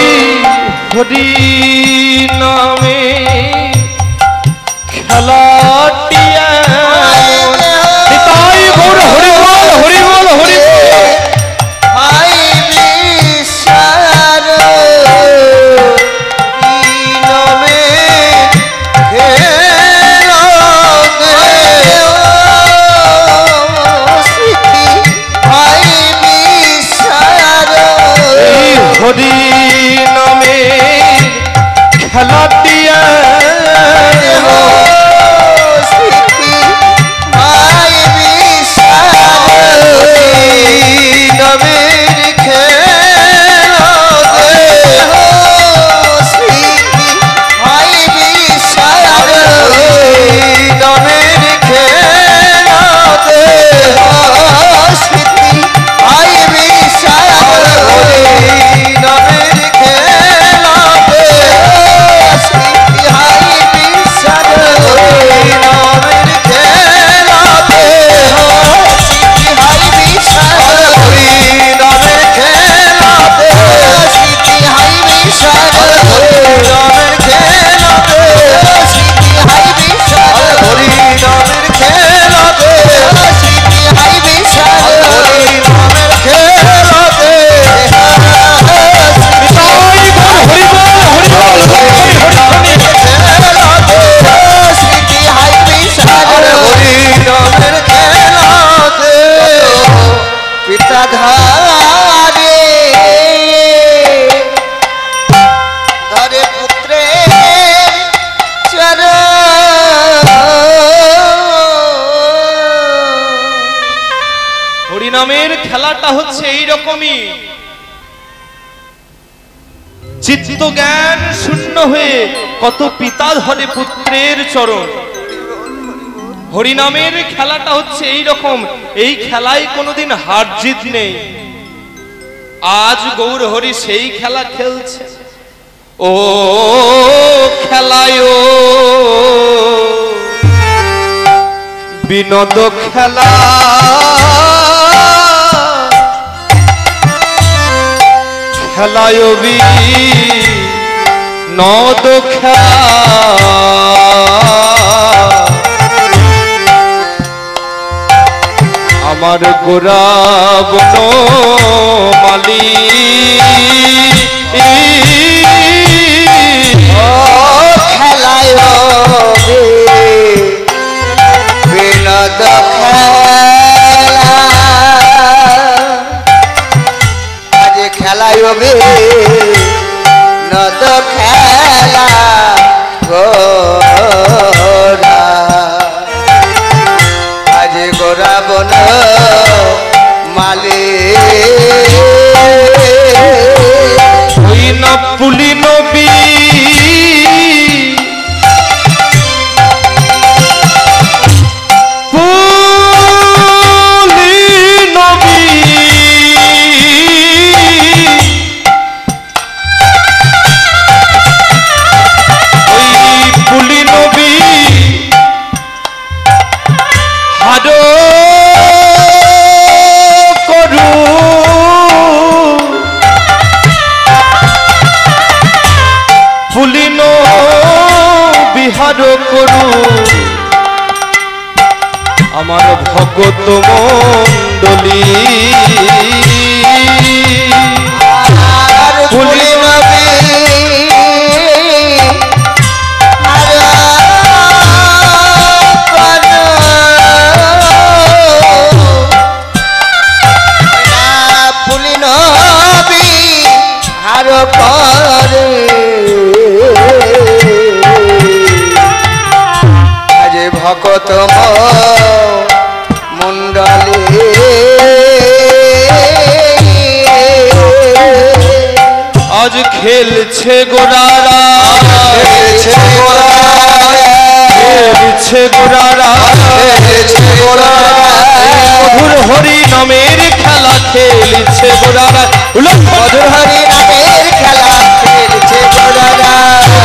হরি নামে খেলাটিয়া নিতাই গৌর হরি বল হরি বল হরি বল হাই বিশ্বর নমে স্মৃতি হাই বিশ্বর এই হরি নামে খেলাটিয়া স্মৃতি হাই বিশ্বর নমের খেলাতে স্মৃতি হাই বিশ্বর নমের খেলাতে স্মৃতি হাই বিশ্বর নমের খেলাতে স্মৃতি হাই বিশ্বর নমের খেলাতে স্মৃতি হাই বিশ্বর নমের খেলাতে স্মৃতি হাই বিশ্বর নমের খেলাতে স্মৃতি হাই বিশ্বর নমের খেলাতে স্মৃতি হাই বিশ্বর নমের খেলাতে নিতাই গৌর হরি বল হরি বল হরি হরি হরি স্মৃতি হাই বিশ্বর নমের খেলাতে পিতা ধরে ধরে পুত্রের চরণ হরিনামের খেলাটা হচ্ছে এইরকমই চিত্ত জ্ঞান শূন্য হয়ে কত পিতা ধরে পুত্রের চরণ হরিনামের খেলাটা হচ্ছে এইরকম এই খেলায় কোনোদিন হার জিত নেই আজ গৌর হরি সেই খেলা খেলছে ও খেলায় বিনোদ খেলা খেলায় নদ আমার গোরা বন মালি খেলায় বিনোদ আজ খেলায় বিনোদ খেলা গোরা আজ গোরা বন মালি ওই না পুলি নবী আমার ভগত মন্ডলী ফুলি নবী ফুলি নবী হার করে আজ ভগত মন্ডলী আজ খেলছে গোরারা খেলছে গোরারা মধুর হরি নামের খেলা খেলছে গোরারা মধুর হরি নামের খেলা খেলছে গোরারা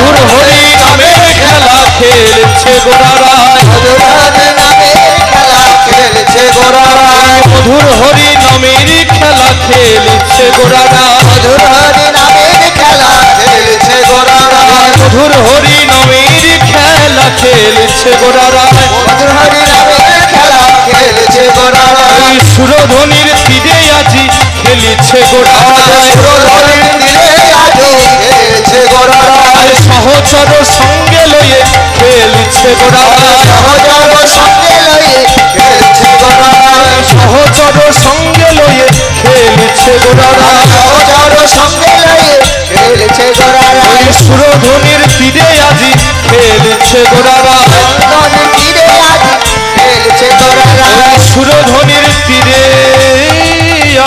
মধুর হরি নামের খেলা খেলছে গোরারা মধুর হরি নামের খেলা খেলছে গোরারা মধুর হরি নামের খেলা খেলছে গোরারা মধুর হরি নামের খেলা খেলছে গোরারা মধুর হরি নামের খেলা খেলছে গোরারা মধুর হরি নামের খেলা খেলছে গোরারা সুরধ্বনির তীরে আজি খেলিছে গোরারা সুরধনির তীরে আজি খেলছে গোরারা সহচর সঙ্গে লয়ে খেলছে গোরারা সহচর সঙ্গে লয়ে খেলছে গোরারা সহচর সঙ্গে লয়ে খেলছে গোরারা সহচর সঙ্গে লয়ে খেলছে গোরারা সুরধ্বনির তীরে আজি খেলছে গোরারা সুরধনির তীরে আজি খেলছে গোরারা সুরধ্বনির তীরে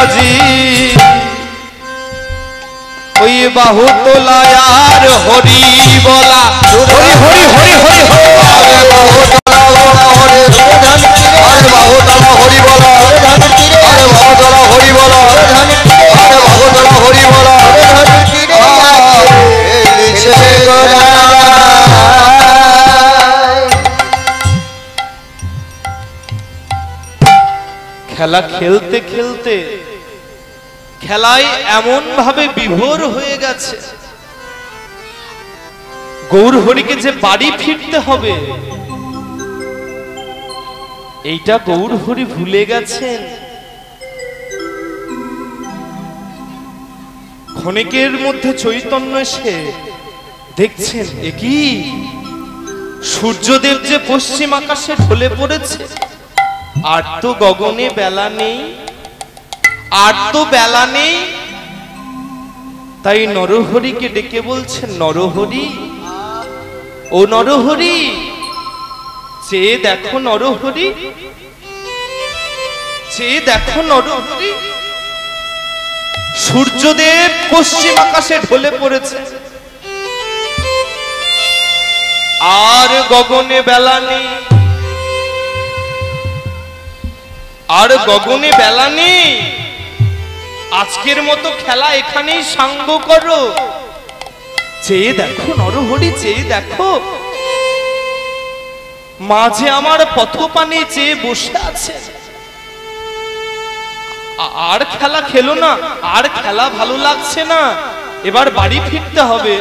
আজি ওই বাহু তোলায়ার হরি বলা হরি হরি হরি হরি হরি খেলা খেলতে খেলতে খেলায় এমন ভাবে বিভোর হয়ে গেছে গৌর হরিকে যে বাড়ি ফিরতে হবে এইটা গৌর হরি ভুলে গেছেন। ক্ষণিকের মধ্যে চৈতন্য এসে দেখছেন একই সূর্যদেব যে পশ্চিম আকাশে ঢলে পড়েছে, আর তো গগনে বেলা নেই, আর তো বেলা নেই। তাই নরহরিকে ডেকে বলছেন, নরহরি, ও নরহরি, চেয়ে দেখো নরহরি, চেয়ে দেখো নরহরি, সূর্যদেব পশ্চিম আকাশে ঢলে পড়েছে, আর গগনে বেলা নেই, আর গগনে বেলা নেই। আজকের মতো খেলা এখানেই সাঙ্গ করো। চেয়ে দেখো নরহরি, চেয়ে দেখো, মাঝে আমার পথপানে চেয়ে বসে আছে। আর খেলা খেলো না, আর খেলা ভালো লাগছে না, এবার বাড়ি ফিরতে হবে।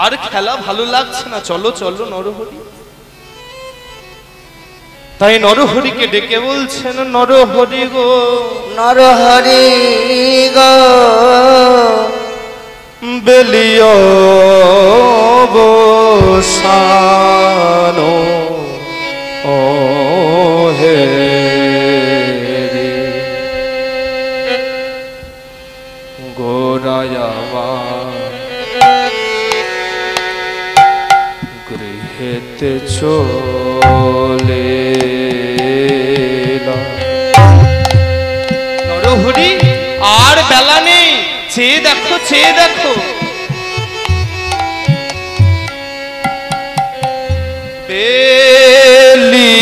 আর খেলা ভালো লাগছে না, চলো চলো নরহরি। তাই নরহরিকে ডেকে বলছেন, নরহরি গো, নরহরি গো, বেলিয় বসানো ও হে গোরায়ামা গৃহেতে চলে। নরহরি আর বেলা নেই, চেয়ে দেখো চেয়ে দেখো। বেলি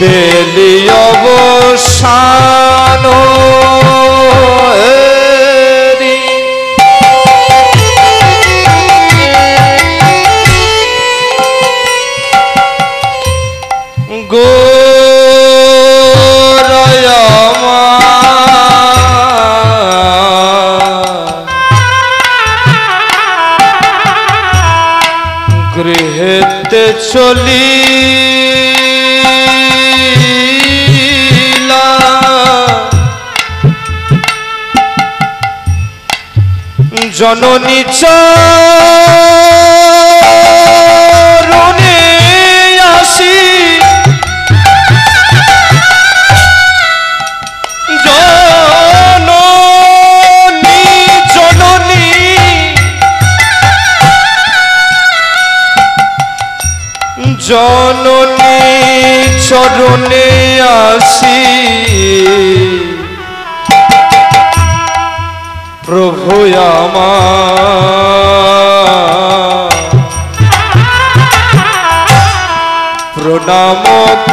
বেলি অবসানো গৃহেতে চলিলা জননী চরণে আসি জননী চরণে আসি প্রভু আমার প্রণাম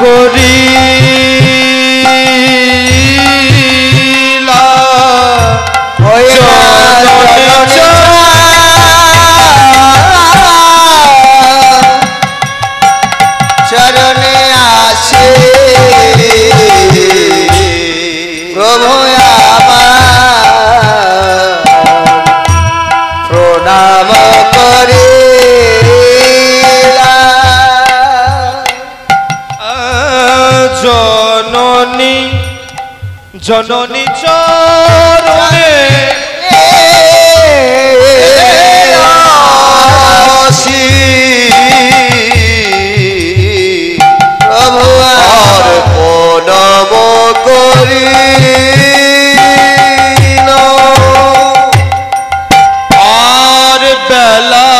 করি চরণে আসে প্রভু আমার প্রণাম করে জননী জননী চরণে আসি প্রভু আর প্রণাম করি আর বেলা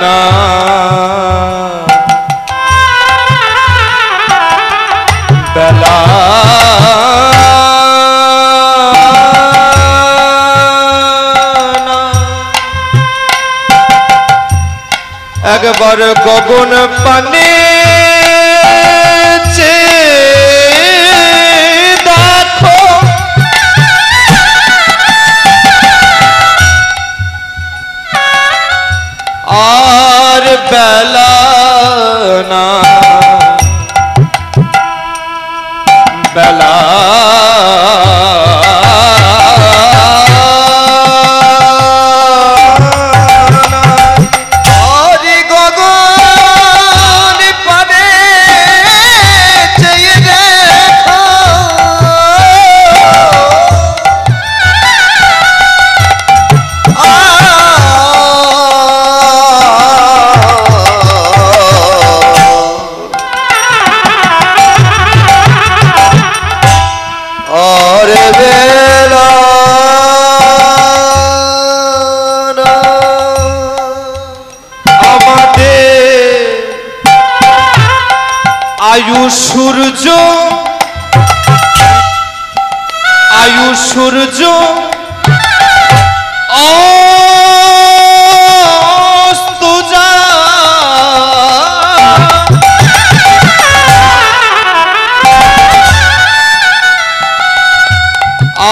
না বেলা একবার গগন পানে দেখো আর বেলা না বেলা আয়ু সূর্য অস্ত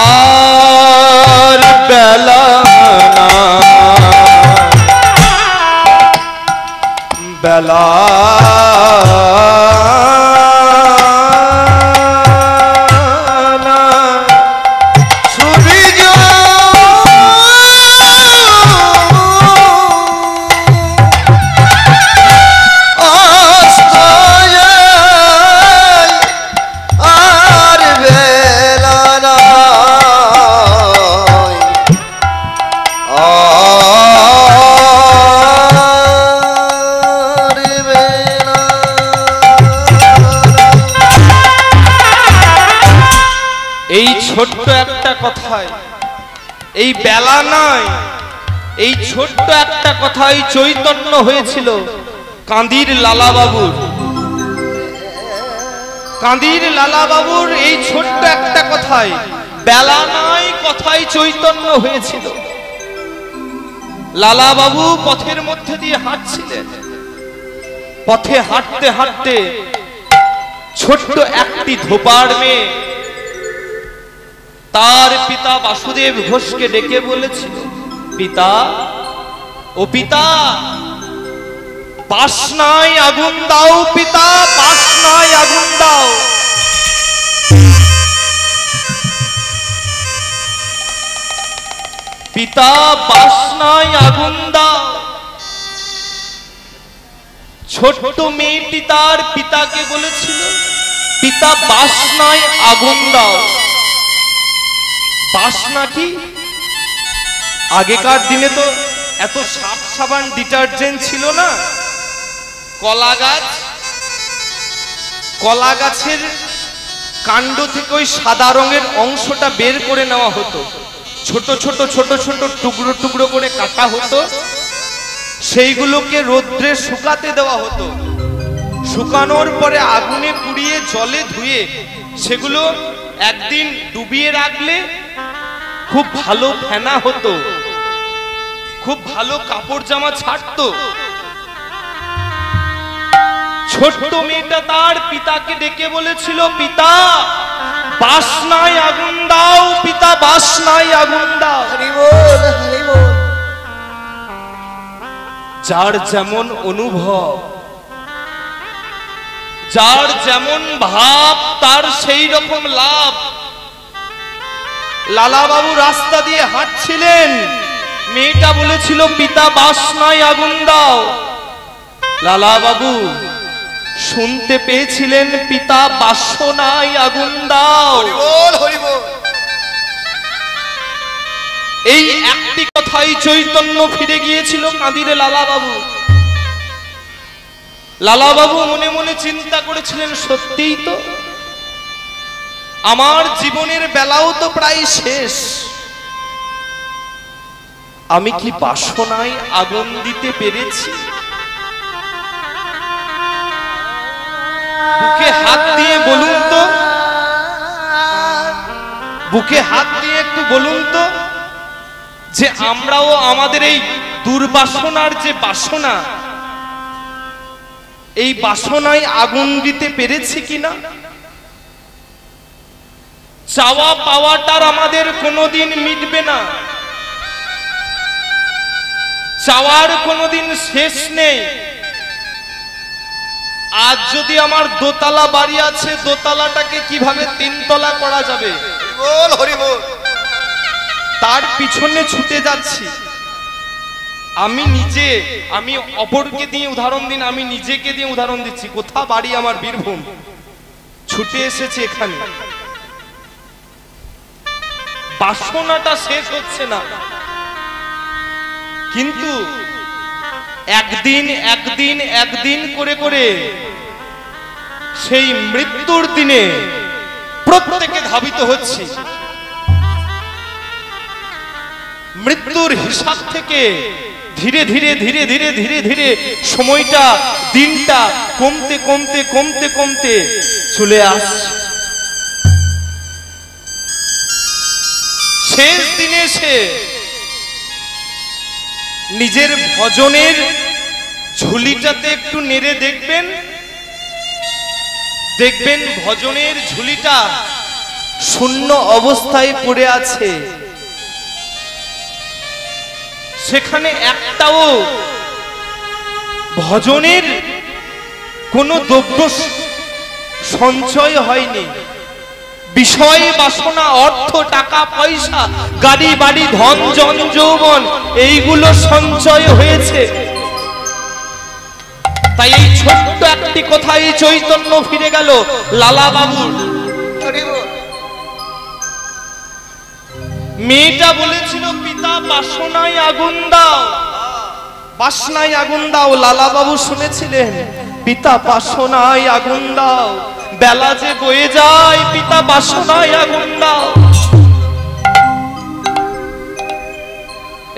আর বেলা না বেলা এই ছোট্ট একটা কথায়, এই বেলা নয়, এই ছোট্ট একটা কথাই চৈতন্য হয়েছিল কাঁদির লালা বাবুর। কাঁদির লালা বাবুর এই ছোট্ট একটা কথায়, বেলা নয় কথাই চৈতন্য হয়েছিল। লালা বাবু পথের মধ্যে দিয়ে হাঁটছিলেন, পথে হাঁটতে হাঁটতে ছোট্ট একটি ধোপার মেয়ে তার পিতা বাসুদেব ঘোষকে ডেকে বলেছিল, পিতা, ও পিতা, বাসনায় আগুন দাও পিতা, বাসনায় আগুন দাও। পিতা, বাসনায় আগুন দাও। ছোট্ট মেয়েটি তার পিতাকে বলেছিল, পিতা, বাসনায় আগুন দাও। বাসনা কি? আগেকার দিনে তো এত সাপ সাবান ডিটারজেন্ট ছিল না। কলা গাছ, কলা গাছের কাণ্ড থেকে ওই সাদা রঙের অংশটা বের করে নেওয়া হতো, ছোট ছোট ছোট ছোট টুকরো টুকরো করে কাটা হতো, সেইগুলোকে রোদ্রে শুকাতে দেওয়া হতো। শুকানোর পরে আগুনে পুড়িয়ে জলে ধুয়ে সেগুলো একদিন ডুবিয়ে রাখলে খুব ভালো ফেনা হতো, খুব ভালো কাপড় জামা ছাড়তো। ছোট্ট মেয়েটা তার পিতাকে ডেকে বলেছিল, পিতা, বাসনায় আগুন দাও পিতা, বাসনায় আগুন দাও। যার যেমন অনুভব, যার যেমন ভাব, তার সেই রকম লাভ। লালা বাবু রাস্তা দিয়ে হাঁটছিলেন, মেয়েটা বলেছিল, পিতা, বাসনায় আগুন দাও। লালা বাবু শুনতে পেয়েছিলেন, পিতা, বাসনায় আগুন দাও। এই একটি কথাই চৈতন্য ফিরে গিয়েছিল কাঁদিরে লালা বাবু। লালা বাবু মনে মনে চিন্তা করেছিলেন, সত্যিই তো আমার জীবনের বেলাও তো প্রায় শেষ। আমি কি বাসনায় আগুন দিতে পেরেছি? বুকে হাত দিয়ে বলুন তো, বুকে হাত দিয়ে একটু বলুন তো, যে আমরাও আমাদের এই দুর্বাসনার যে বাসনা, এই বাসনায় আগুন দিতে পেরেছি কিনা? চাওয়া পাওয়াটার আমাদের কোনোদিন মিটবে না, চাওয়ার কোনোদিন শেষ নেই। আজ যদি আমার দোতলা বাড়ি আছে, দোতলাটাকে কিভাবে তিনতলা করা যাবে, তার পিছনে ছুটে যাচ্ছি। আমি নিজে, আমি অপরকে দিয়ে উদাহরণ দিন, আমি নিজেকে দিয়ে উদাহরণ দিচ্ছি। কোথা বাড়ি আমার? বীরভূম। ছুটে এসেছি এখানে, বাসনাটা শেষ হচ্ছে না। কিন্তু একদিন একদিন একদিন করে করে সেই মৃত্যুর দিনে প্রত্যেকে ধাবিত হচ্ছে। মৃত্যুর হিসাব থেকে ধীরে ধীরে ধীরে ধীরে ধীরে ধীরে সময়টা, দিনটা কমতে কমতে কমতে কমতে চলে আসছে। শেষ দিনে সে নিজের ভজনের ঝুলিটাতে একটু নেড়ে দেখবেন, দেখবেন ভজনের ঝুলিটা শূন্য অবস্থায় পড়ে আছে। সেখানে একটাও ভজনের কোনো দ্রব্য সঞ্চয় হয়নি। বিষয় বাসনা, অর্থ, টাকা পয়সা, গাড়ি বাড়ি, ধন জন যৌবন, এইগুলো সঞ্চয় হয়েছে। তাই এই ছোট্ট একটি কথাই চৈতন্য ফিরে গেল লালা বাবুর। মেয়েটা বলেছিল, পিতা, বাসনায় আগুন দাও, বাসনায় আগুন দাও। লালা বাবু শুনেছিলেন, পিতা, বাসনায় আগুন দাও। বেলা যে বয়ে যায় পিতা বাসনায় আগুন দাও।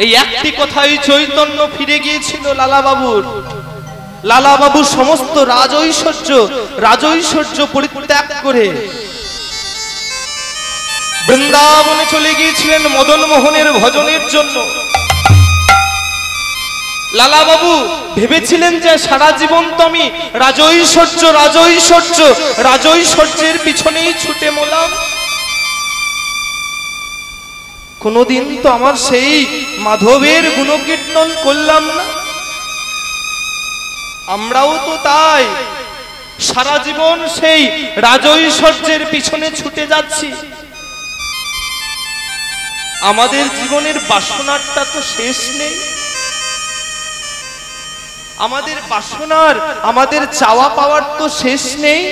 এই একটি কথাই চৈতন্য ফিরে গিয়েছিল লালাবাবুর। লালাবাবু সমস্ত রাজৈশ্বর্য পরিত্যাগ করে বৃন্দাবনে চলে গিয়েছিলেন মদন মোহনের ভজনের জন্য। লালাবাবু ভেবেছিলেন যে সারা জীবন তো আমি রাজৈশ্বর্যের পিছনেই ছুটে মোলাম, কোনদিন তো আমার সেই মাধবের গুণকীর্তন করলাম না। আমরাও তো তাই সারা জীবন সেই রাজৈশ্বর্যের পিছনে ছুটে যাচ্ছি। আমাদের জীবনের বাসনাটা তো শেষ নেই। আমাদের বাসনার, আমাদের চাওয়া পাওয়ার তো শেষ নেই।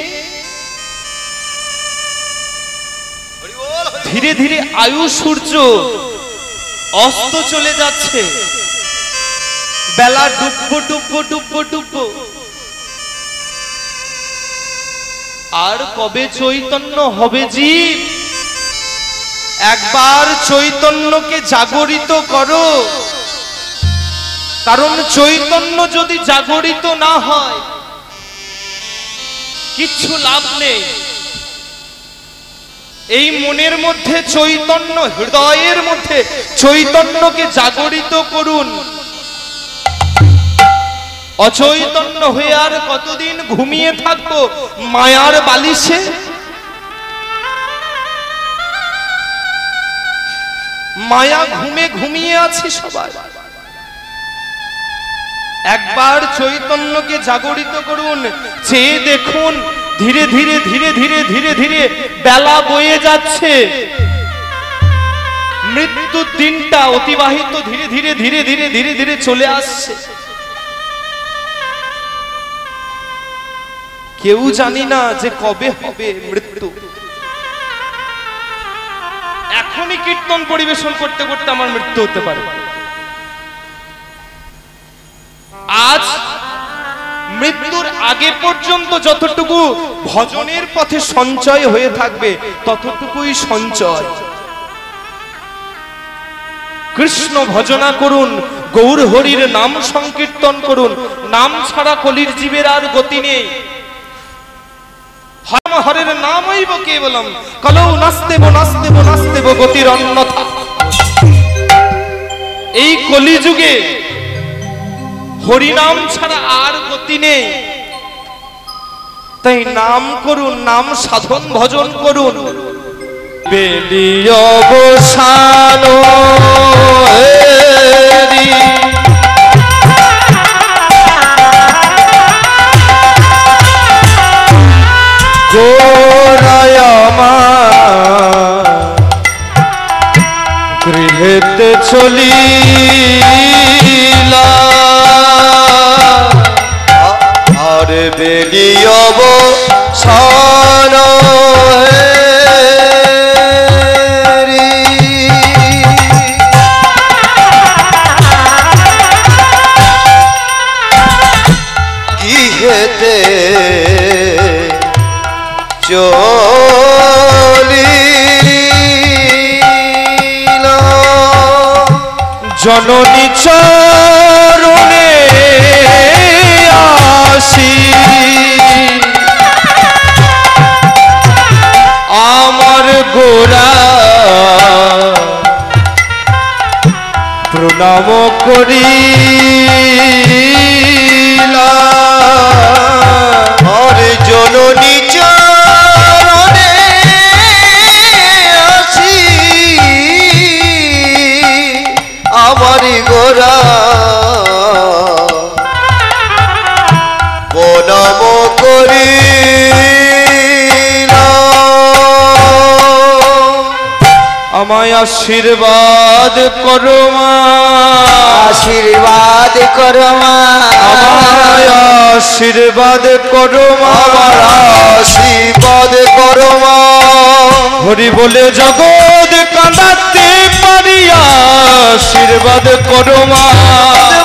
ধীরে ধীরে আয়ু সূর্য অস্ত চলে যাচ্ছে, বেলা ডুববো। আর কবে চৈতন্য হবে জীব? একবার চৈতন্যকে জাগরিত করো, কারণ চৈতন্য যদি জাগরিত না হয় কিচ্ছু লাভ নেই। এই মনের মধ্যে চৈতন্য, হৃদয়ের মধ্যে চৈতন্যকে জাগরিত করুন। অচৈতন্য হয়ে আর কতদিন ঘুমিয়ে থাকবো মায়ার বালিশে? মায়া ঘুমিয়ে আছি সবাই। একবার চৈতন্যকে জাগরিত করুন, চেয়ে দেখুন ধীরে ধীরে বেলা বয়ে যাচ্ছে, মৃত্যুর দিনটা অতিবাহিত ধীরে ধীরে চলে আসছে। কেউ জানি না যে কবে হবে মৃত্যু। এখনই কীর্তন পরিবেশন করতে করতে আমার মৃত্যু হতে পারে। আজ মৃত্যুর আগে পর্যন্ত যতটুকু ভজনের পথে সঞ্চয় হয়ে থাকবে ততটুকুই সঞ্চয়। কৃষ্ণ ভজনা করুন, গৌর হরির নাম সংকীর্তন করুন। নাম ছাড়া কলির জীবের আর গতি নেই। হরের নামইব কেবলম কলৌ নাস্তেব গতির অন্যথা। এই কলিযুগে হরিনাম ছাড়া আর গতি নেই। তাই নাম করুন, নাম সাধন ভজন করুন। বেলিয় বসানো গৃহেতে চলিলা আর বেলিয়ব সান গৃহেতে চলিলা জননী চরণে আসি আমার গোরা প্রণাম করিলা আর জননী চরণে আসি আমার গোরা প্রণাম করিলা আমায় আশীর্বাদ করো মা, আশীর্বাদ করো মা, আমায় আশীর্বাদ করো মা, আমার আশীর্বাদ করো মা। হরি বলে জগৎ কাঁদাতে পারি, আশীর্বাদ করো মা,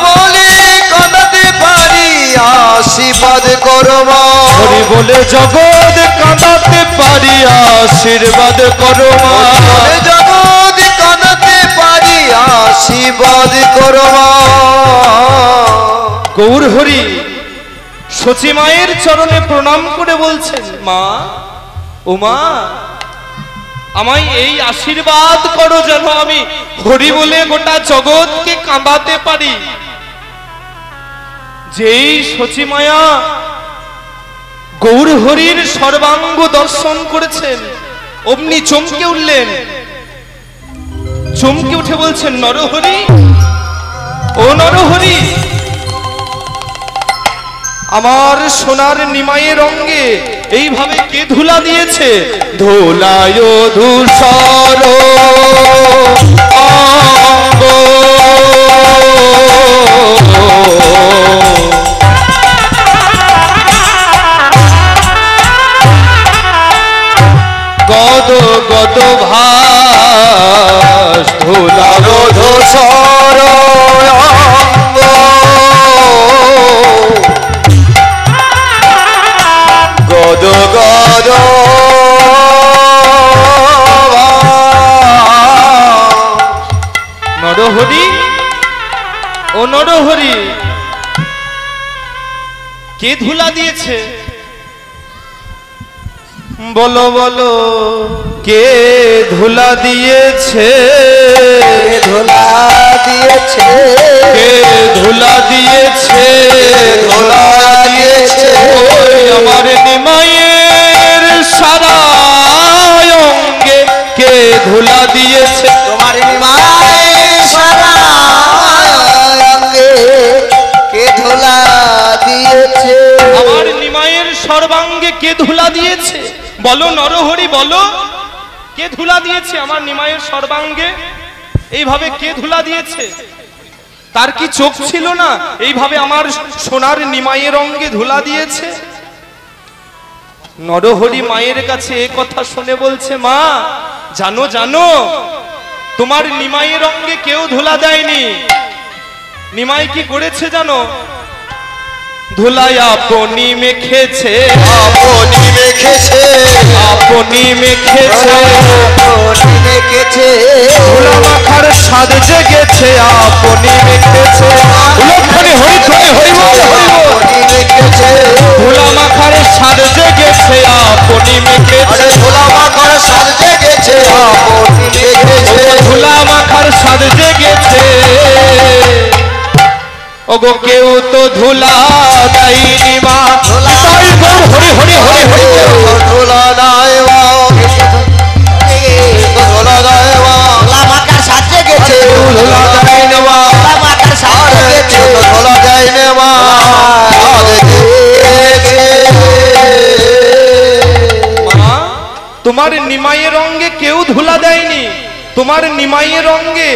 বলে কাঁদাতে পারি, আশীর্বাদ করো মা। হরি বলে জগৎ কাঁদাতে পারি আশীর্বাদ করো মা বলে জগৎ কাঁদাতে পারি আশীর্বাদ করো মা গৌর হরি সচি মায়ের চরণে প্রণাম করে বলছেন মা ও মা আমায় এই আশীর্বাদ করো যেন আমি হরি বলে গোটা জগৎকে কাঁদাতে পারি। যেই সচি মায়া গৌর হরির সর্বাঙ্গ দর্শন করেছেন অমনি চমকে উঠলেন, চমকে উঠে বলছেন নরহরি ও নরহরি আমার সোনার নিমাইয়ের অঙ্গে এইভাবে কে ধুলা দিয়েছে? ধুলায় ধূসর অঙ্গ গদ গদ ভাস ধুলায় ধূসর অঙ্গ গদ গদ নরহরি ও নরহরি কে ধুলা দিয়েছে? বলো বলো কে ধুলা দিয়েছে? ধুলা দিয়েছে কে ধুলা দিয়েছে? ধুলা দিয়েছে ওই আমার নিমাইয়ের সারা অঙ্গে কে ধুলা দিয়েছে? তোমার নিমাই সারা অঙ্গে কে ধুলা দিয়েছে? আমার নিমাইয়ের সর্বাঙ্গে কে ধুলা দিয়েছে? বলো নরহরি বলো কে ধুলা দিয়েছে আমার নিমাইয়ের সর্বাঙ্গে? এইভাবে কে ধুলা দিয়েছে? তার কি চোখ ছিল না এইভাবে আমার সোনার নিমাইয়ের অঙ্গে ধুলা দিয়েছে? নরহরি মায়ের কাছে এ কথা শুনে বলছে মা জানো জানো তোমার নিমাইয়ের অঙ্গে কেউ ধুলা দেয়নি। নিমাই কি করেছে জানো? ধুলাই আপনি মেখেছে, আপনি মেখেছে আপনি মেখেছে, আপনি মেখেছে ধুলা মাখার স্বাদ জেগেছে আপনি মেখেছে। উলক্ষণে হরি ধ্বনি হরি বল হরি বল। আপনি মেখেছে ধুলা মাখার স্বাদ জেগেছে আপনি মেখেছে, ধুলা মাখার স্বাদ জেগেছে আপনি মেখেছে ধুলা মাখার স্বাদ জেগেছে। ওগো কেউ তো ধুলা দেয়নি মা। তাই গৌর হরি হরি হরি হরি বল। ধুলা নাই ধুলা নাই ধুলা মাখার স্বাদ জেগেছে ধুলা দেয়নি মা। ধুলা মাখার স্বাদ জেগেছে ধুলা দেয়নি মা মা তোমার নিমাইয়ের অঙ্গে কেউ ধুলা দেয়নি। তোমার নিমাইয়ের অঙ্গে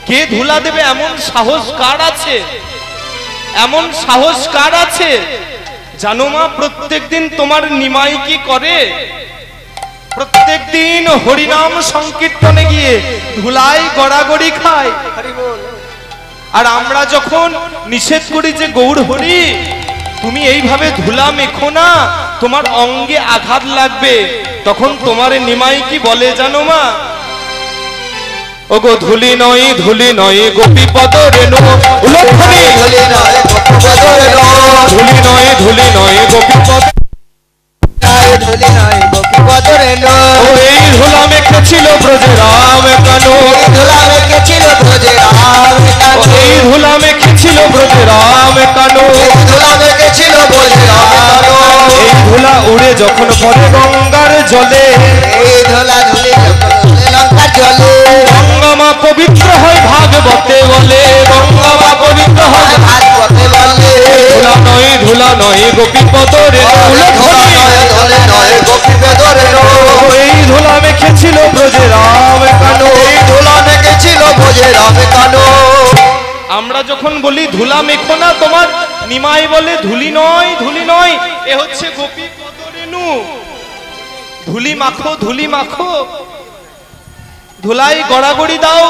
কে ধুলা দেবে এমন সাহস কার আছে? এমন সাহস কার আছে? জানো মা প্রত্যেকদিন তোমার নিমাই কি করে? প্রত্যেকদিন হরিনাম সংকীর্তনে গিয়ে ধুলাই গড়াগড়ি খায়। আর আমরা যখন নিষেধ করি যে গৌর হরি তুমি এইভাবে ধুলা মেখো না তোমার অঙ্গে আঘাত লাগবে, তখন তোমার নিমাই কি বলে জানো মা? ওগো ধুলি নয় গোপীপদ রেণু উলক্ষণী ধুলি নয় গোপীপদ রেণু ধুলি নয় গোপীপদ ধুলি নয় গোপীপদ রেণু ও এই ধুলা মেখেছিল ব্রজে রাম কানু ধুলা মেখেছিল ব্রজে রাম কানু এই ধুলা মেখেছিল ব্রজে রাম কানু ধুলা মেখেছিল ব্রজে রাম কানু এই ধুলা উড়ে যখন পড়ে গঙ্গার জলে এই ধুলা ধুলি লঙ্কা জলে গঙ্গা মা পবিত্র হয় ভাগবতে বলে গঙ্গা মা পবিত্র হয় ভাগবতে বলে ধুলা নয় গোপীপদ রেণু ধুলি নয় গোপীপদ রেণু এই ধুলা মেখেছিল ব্রজে রাম কানু এই ধুলা মেখেছিল ব্রজে রাম কানু আমরা যখন বলি ধুলা মেখো না তোমার নিমাই বলে ধুলি নয় এ হচ্ছে গোপীপদ রেণু। ধুলি মাখো ধুলাই গড়াগড়ি দাও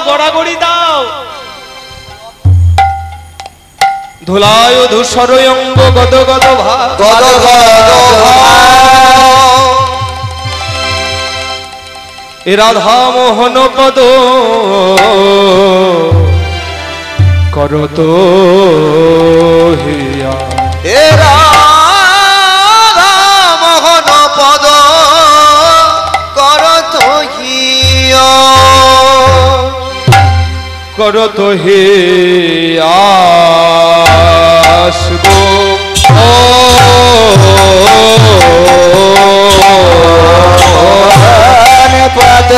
ধুলায় ধূসর অঙ্গ গদ গদ ভাব গদ গদ এ রাধা মোহন পদ করত হিয়া এ রাধা মোহন পদ করত হিয়া করত হিয়াস গো পদ